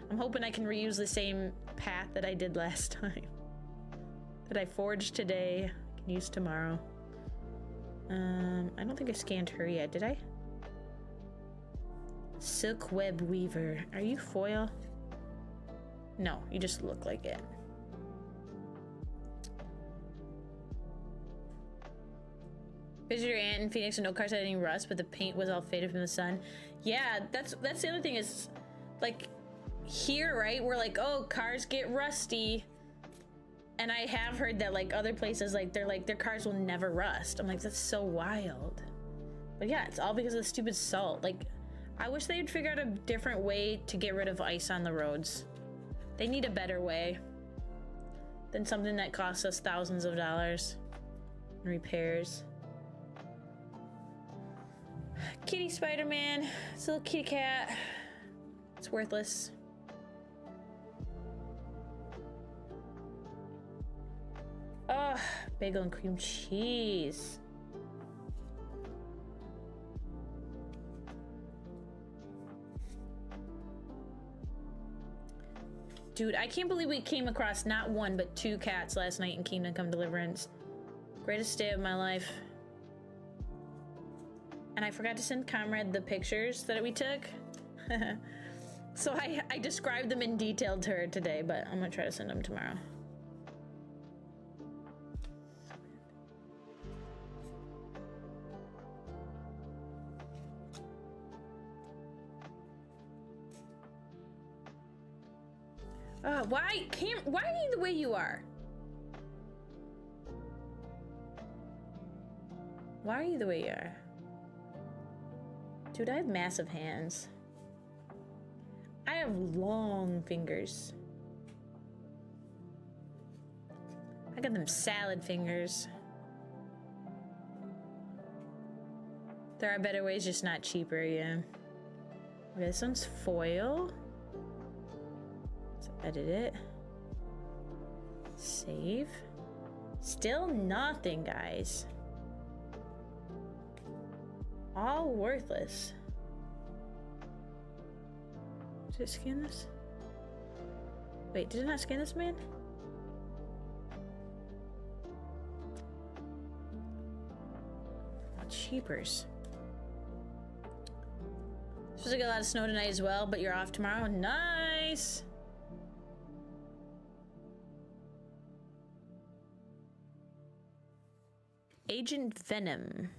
I'm hoping I can reuse the same path that I did last time. That I forged today, I can use tomorrow. I don't think I scanned her yet, did I? Silk Web Weaver. Are you foil? No, you just look like it. Visit your aunt in Phoenix and no cars had any rust, but the paint was all faded from the sun. Yeah, that's the other thing is, like, here, right? We're like, oh, cars get rusty. And I have heard that, like, other places, like, their cars will never rust. I'm like, that's so wild. But yeah, it's all because of the stupid salt. Like, I wish they'd figure out a different way to get rid of ice on the roads. They need a better way than something that costs us thousands of dollars in repairs. Kitty Spider-Man. It's a little kitty cat. It's worthless. Oh, bagel and cream cheese. Dude, I can't believe we came across not one, but 2 cats last night in Kingdom Come Deliverance. Greatest day of my life. And I forgot to send Comrade the pictures that we took. So I described them in detail to her today, but I'm gonna try to send them tomorrow. Why are you the way you are? Why are you the way you are? Dude, I have massive hands. I have long fingers. I got them salad fingers. There are better ways, just not cheaper, yeah. Okay, this one's foil. Let's edit it. Save. Still nothing, guys. All worthless. Did it scan this? Wait, did it not scan this, man? Oh, cheapers. Supposed to get a lot of snow tonight as well, but you're off tomorrow. Nice! Agent Venom.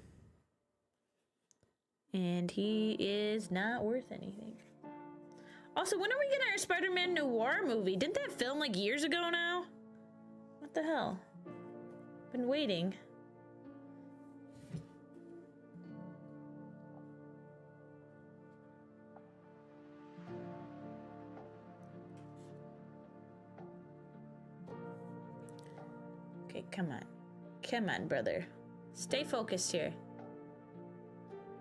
And he is not worth anything. Also, when are we getting our Spider-Man Noir movie? Didn't that film like years ago now? What the hell? Been waiting. Okay, come on. Come on, brother. Stay focused here.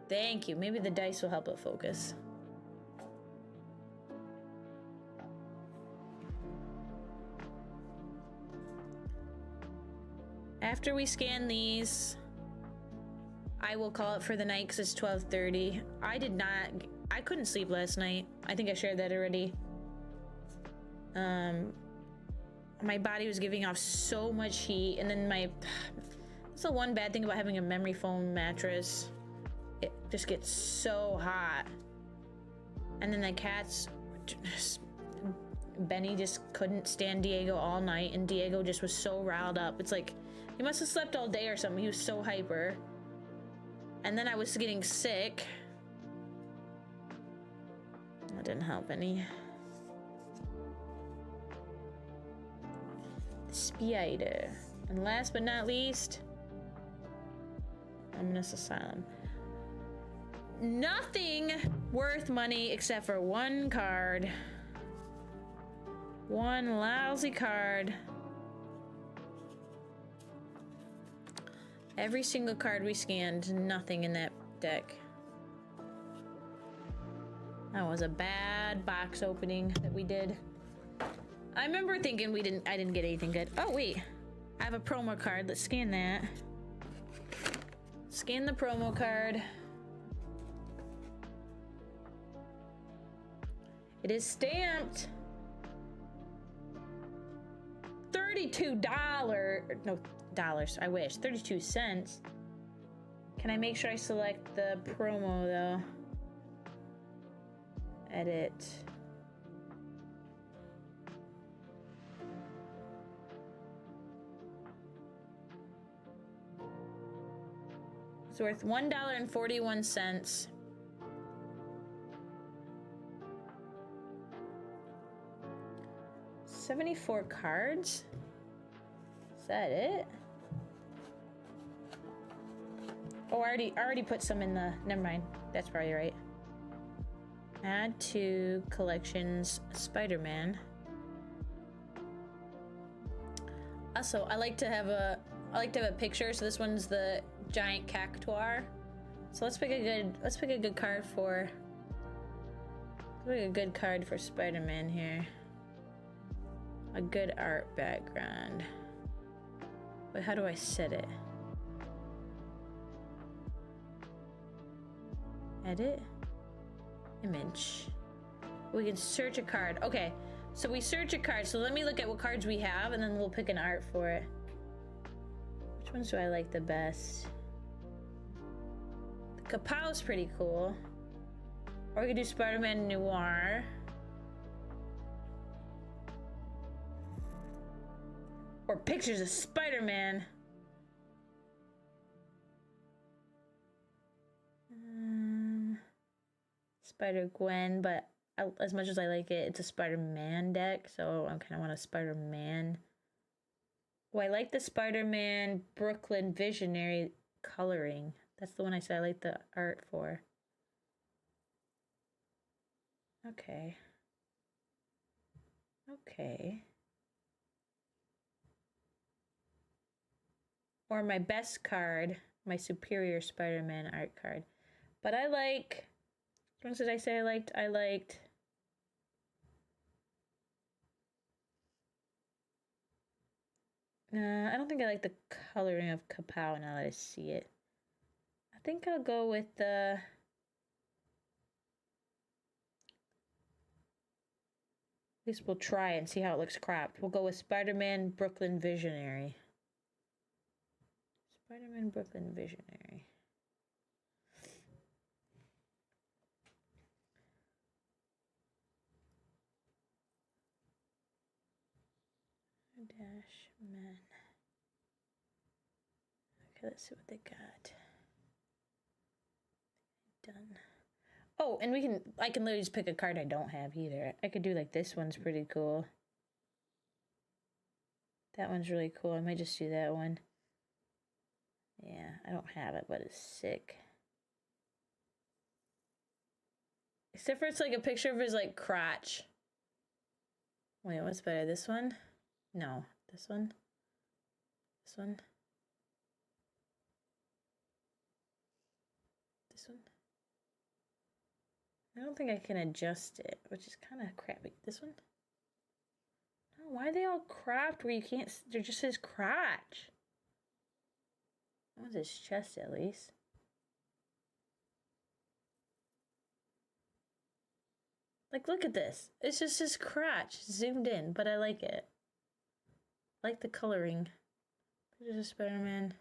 Thank you. Maybe the dice will help it focus. After we scan these, I will call it for the night because it's 12:30. I did not I couldn't sleep last night. I think I shared that already. My body was giving off so much heat, and then that's the one bad thing about having a memory foam mattress. It just gets so hot. And then the cats, Benny just couldn't stand Diego all night, and Diego just was so riled up. It's like, he must have slept all day or something. He was so hyper. And then I was getting sick. That didn't help any. Spider. And last but not least, Ominous Asylum. Nothing worth money except for one card. One lousy card. Every single card we scanned, nothing in that deck. That was a bad box opening that we did. I remember thinking I didn't get anything good. Oh wait, I have a promo card. Let's scan that. Scan the promo card. It is stamped. $32. No, dollars. I wish. 32 cents. Can I make sure I select the promo though? Edit. It's worth $1.41. $74 cards? Is that it? Oh, I already put some in the... Never mind. That's probably right. Add to collections Spider-Man. Also, I like to have a picture. So this one's the giant cactuar. So let's pick a good card for. Let's pick a good card for Spider-Man here. A good art background. But how do I set it? Edit. Image. We can search a card. Okay, so we search a card. So let me look at what cards we have, and then we'll pick an art for it. Which ones do I like the best? The Kapow's pretty cool. Or we could do Spider-Man Noir. Or pictures of Spider-Man. Spider-Gwen, but as much as I like it, it's a Spider-Man deck, so I kind of want a Spider-Man. Oh, I like the Spider-Man Brooklyn Visionary coloring. That's the one I said I like the art for. Okay. Okay. Or my best card, my Superior Spider-Man art card. But I like... What did I say I liked? I liked... I don't think I like the coloring of Kapow now that I see it. I think I'll go with the... At least we'll try and see how it looks cropped. We'll go with Spider-Man Brooklyn Visionary. Spider-Man Brooklyn Visionary. Dash men. Okay, let's see what they got. Done. Oh, and I can literally just pick a card I don't have either. I could do like this one's pretty cool. That one's really cool. I might just do that one. Yeah, I don't have it, but it's sick. Except for it's like a picture of his like crotch. Wait, what's better? This one? No, this one? This one? This one? I don't think I can adjust it, which is kind of crappy. This one? No, why are they all cropped where you can't... They're just his crotch. That one's his chest, at least. Like, look at this. It's just his crotch zoomed in, but I like it. I like the coloring. There's a Spider-Man.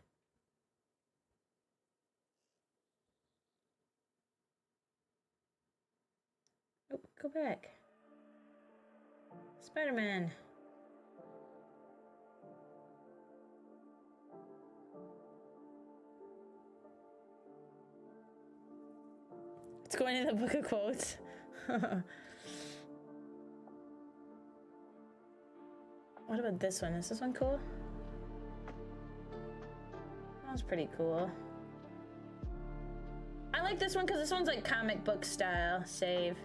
Oh, go back. Spider-Man. It's going in the book of quotes. What about this one? Is this one cool? That one's pretty cool. I like this one because this one's like comic book style. Save.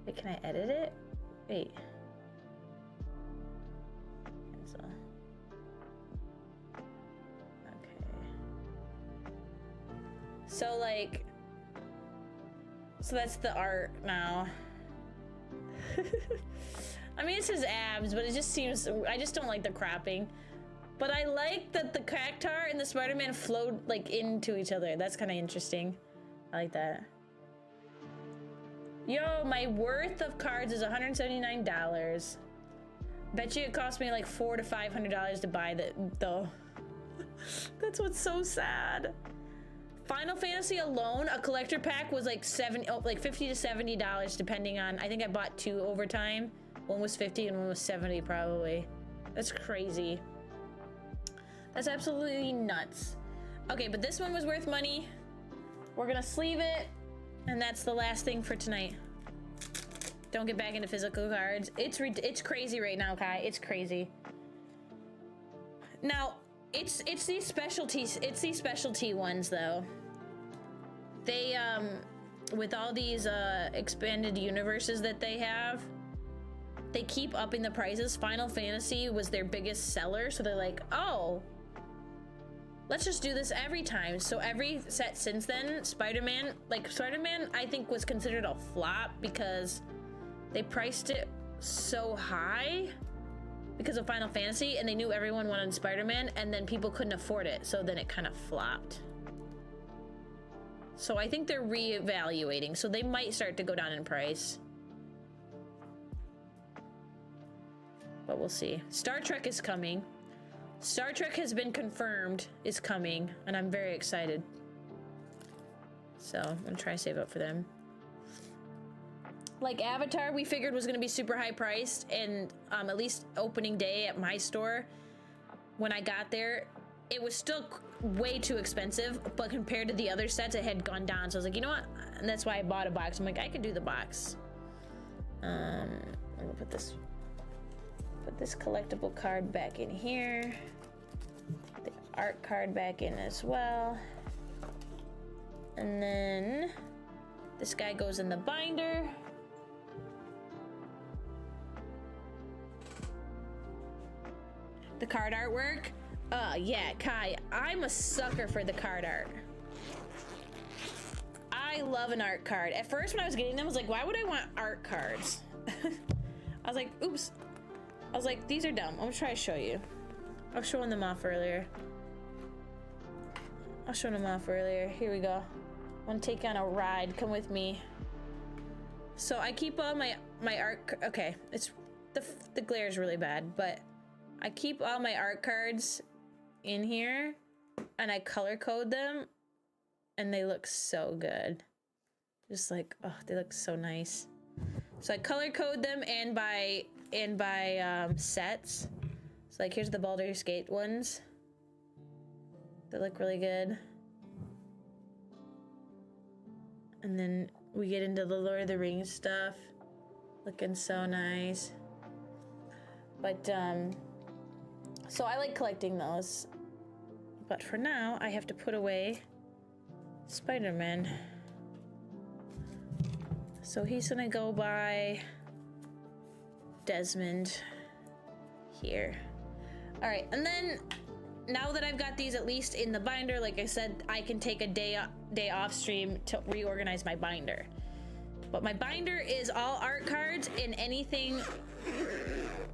Wait, can I edit it? Wait. Cancel. Okay. So like, so that's the art now. I mean, it's his abs, but it just seems, I just don't like the cropping. But I like that the cactar and the Spider-Man flowed like into each other. That's kind of interesting. I like that. Yo, my worth of cards is $179. Bet you it cost me like $400 to $500 to buy though. That's what's so sad. Final Fantasy alone, a collector pack was like $50 to $70 depending on, I think I bought 2 over time. One was 50 and one was 70 probably. That's crazy. That's absolutely nuts. Okay, but this one was worth money. We're gonna sleeve it, and that's the last thing for tonight. Don't get back into physical cards. It's crazy right now, Kai. It's crazy. Now, it's these specialties. It's these specialty ones though. They with all these expanded universes that they have, they keep upping the prices. Final Fantasy was their biggest seller, so they're like, oh, let's just do this every time. So every set since then, Spider-Man, I think was considered a flop because they priced it so high because of Final Fantasy, and they knew everyone wanted Spider-Man, and then people couldn't afford it, so then it kind of flopped. So I think they're reevaluating, so they might start to go down in price. But we'll see. Star Trek is coming. Star Trek has been confirmed is coming, and I'm very excited. So I'm gonna try to save up for them. Like Avatar, we figured was gonna be super high priced, and at least opening day at my store, when I got there, it was still way too expensive, but compared to the other sets, it had gone down. So I was like, you know what? And that's why I bought a box. I'm like, I could do the box. I'm gonna put this collectible card back in here. The art card back in as well. And then this guy goes in the binder. The card artwork. Yeah, Kai, I'm a sucker for the card art. I love an art card. At first when I was getting them, I was like, why would I want art cards? I was like, oops. I was like, these are dumb. I'm gonna try to show you. I was showing them off earlier. Here we go. I want to take on a ride. Come with me. So I keep all my art. Okay, it's the glare is really bad, but I keep all my art cards in here, and I color code them, and they look so good. Just like, oh, they look so nice. So I color code them and by sets. So like here's the Baldur's Gate ones. They look really good. And then we get into the Lord of the Rings stuff. Looking so nice. But so I like collecting those. But for now, I have to put away Spider-Man. So he's gonna go by Desmond here. All right, and then now that I've got these at least in the binder, like I said, I can take a day off stream to reorganize my binder. But my binder is all art cards and anything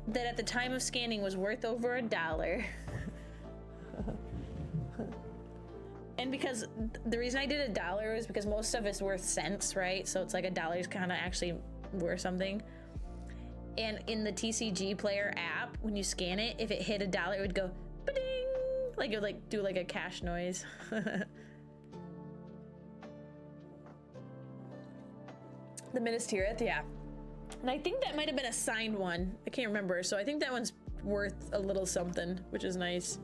that at the time of scanning was worth over $1. And because the reason I did $1 is because most stuff is worth cents, right? So it's like $1 is kind of actually worth something. And in the TCG Player app, when you scan it, if it hit $1, it would go ba-ding, like it would like do like a cash noise. The Minas Tirith, yeah. And I think that might have been a signed one. I can't remember. So I think that one's worth a little something, which is nice.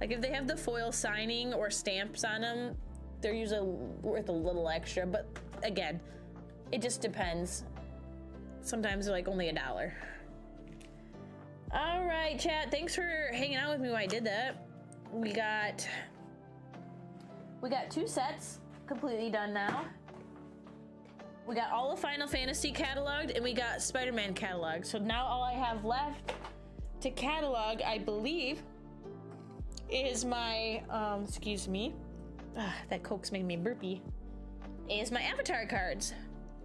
Like if they have the foil signing or stamps on them, they're usually worth a little extra. But again, it just depends. Sometimes they're like only $1. All right, chat. Thanks for hanging out with me while I did that. We got 2 sets completely done now. We got all of Final Fantasy cataloged, and we got Spider-Man cataloged. So now all I have left to catalog, I believe, is my, excuse me. That Coke's making me burpy. Is my Avatar cards,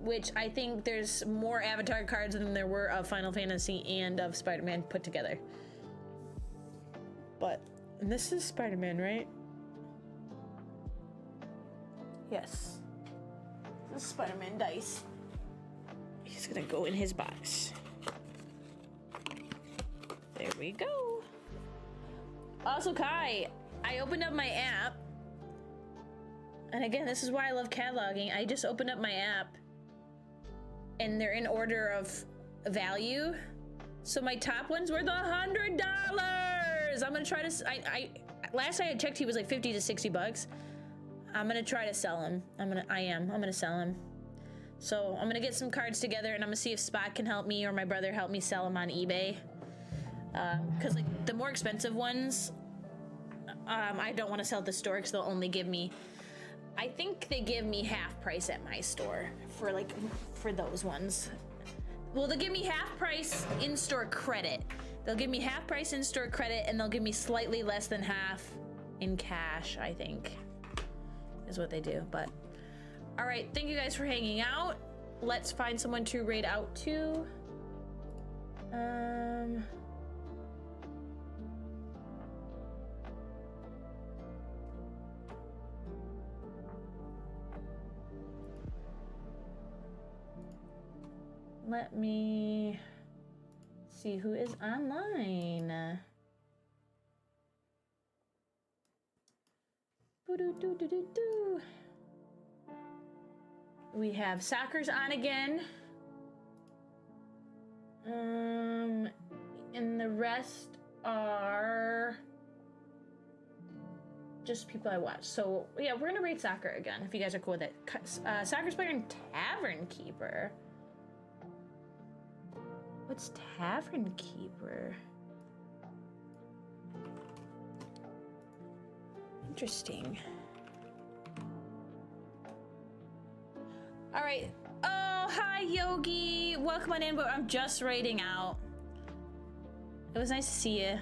which I think there's more Avatar cards than there were of Final Fantasy and of Spider-Man put together. But, and this is Spider-Man, right? Yes. This is Spider-Man dice. He's gonna go in his box. There we go. Also, Kai, I opened up my app. And again, this is why I love cataloging. I just opened up my app and they're in order of value. So my top ones were the $100. I'm gonna try to, last I had checked, he was like 50 to 60 bucks. I'm gonna try to sell him. I'm gonna sell him. So I'm gonna get some cards together and I'm gonna see if Spot can help me or my brother help me sell them on eBay. Cause like the more expensive ones, I don't want to sell at the store because they'll only give me, I think they give me half price at my store for those ones. Well, they'll give me half price in-store credit. They'll give me half price in-store credit and they'll give me slightly less than half in cash, I think, is what they do. But all right, thank you guys for hanging out. Let's find someone to raid out to. Let me see who is online. Boo-doo-doo-doo-doo-doo. We have Soccer's on again. And the rest are just people I watch. So yeah, we're gonna raid Soccer again if you guys are cool with it. Soccer's playing Tavern Keeper. What's Tavern Keeper? Interesting. All right. Oh, hi, Yogi. Welcome on in, but I'm just raiding out. It was nice to see you.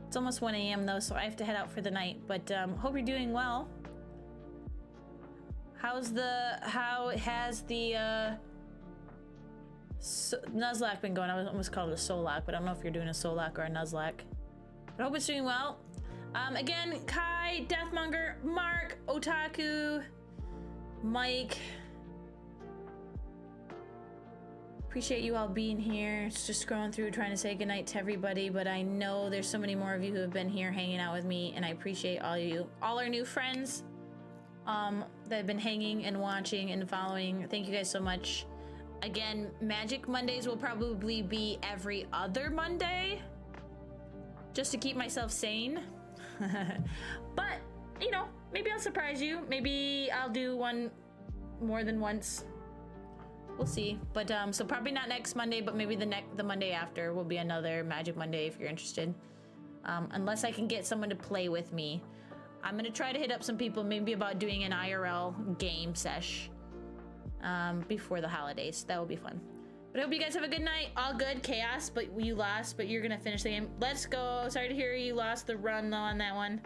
It's almost 1 a.m. though, so I have to head out for the night, but hope you're doing well. How has the Nuzlocke been going? I almost called it a Solak, but I don't know if you're doing a Solak or a Nuzlocke. But I hope it's doing well. Again, Kai, Deathmonger, Mark, Otaku, Mike. Appreciate you all being here. It's just scrolling through trying to say goodnight to everybody, but I know there's so many more of you who have been here hanging out with me, and I appreciate all of you. All our new friends that have been hanging and watching and following. Thank you guys so much. Again, Magic Mondays will probably be every other Monday, just to keep myself sane. But, you know, maybe I'll surprise you. Maybe I'll do one more than once. We'll see. But so probably not next Monday, but maybe the Monday after will be another Magic Monday if you're interested. Unless I can get someone to play with me. I'm gonna try to hit up some people maybe about doing an IRL game sesh before the holidays. That will be fun. But I hope you guys have a good night. All good. Chaos, but you lost, but you're gonna finish the game. Let's go. Sorry to hear you lost the run though on that one.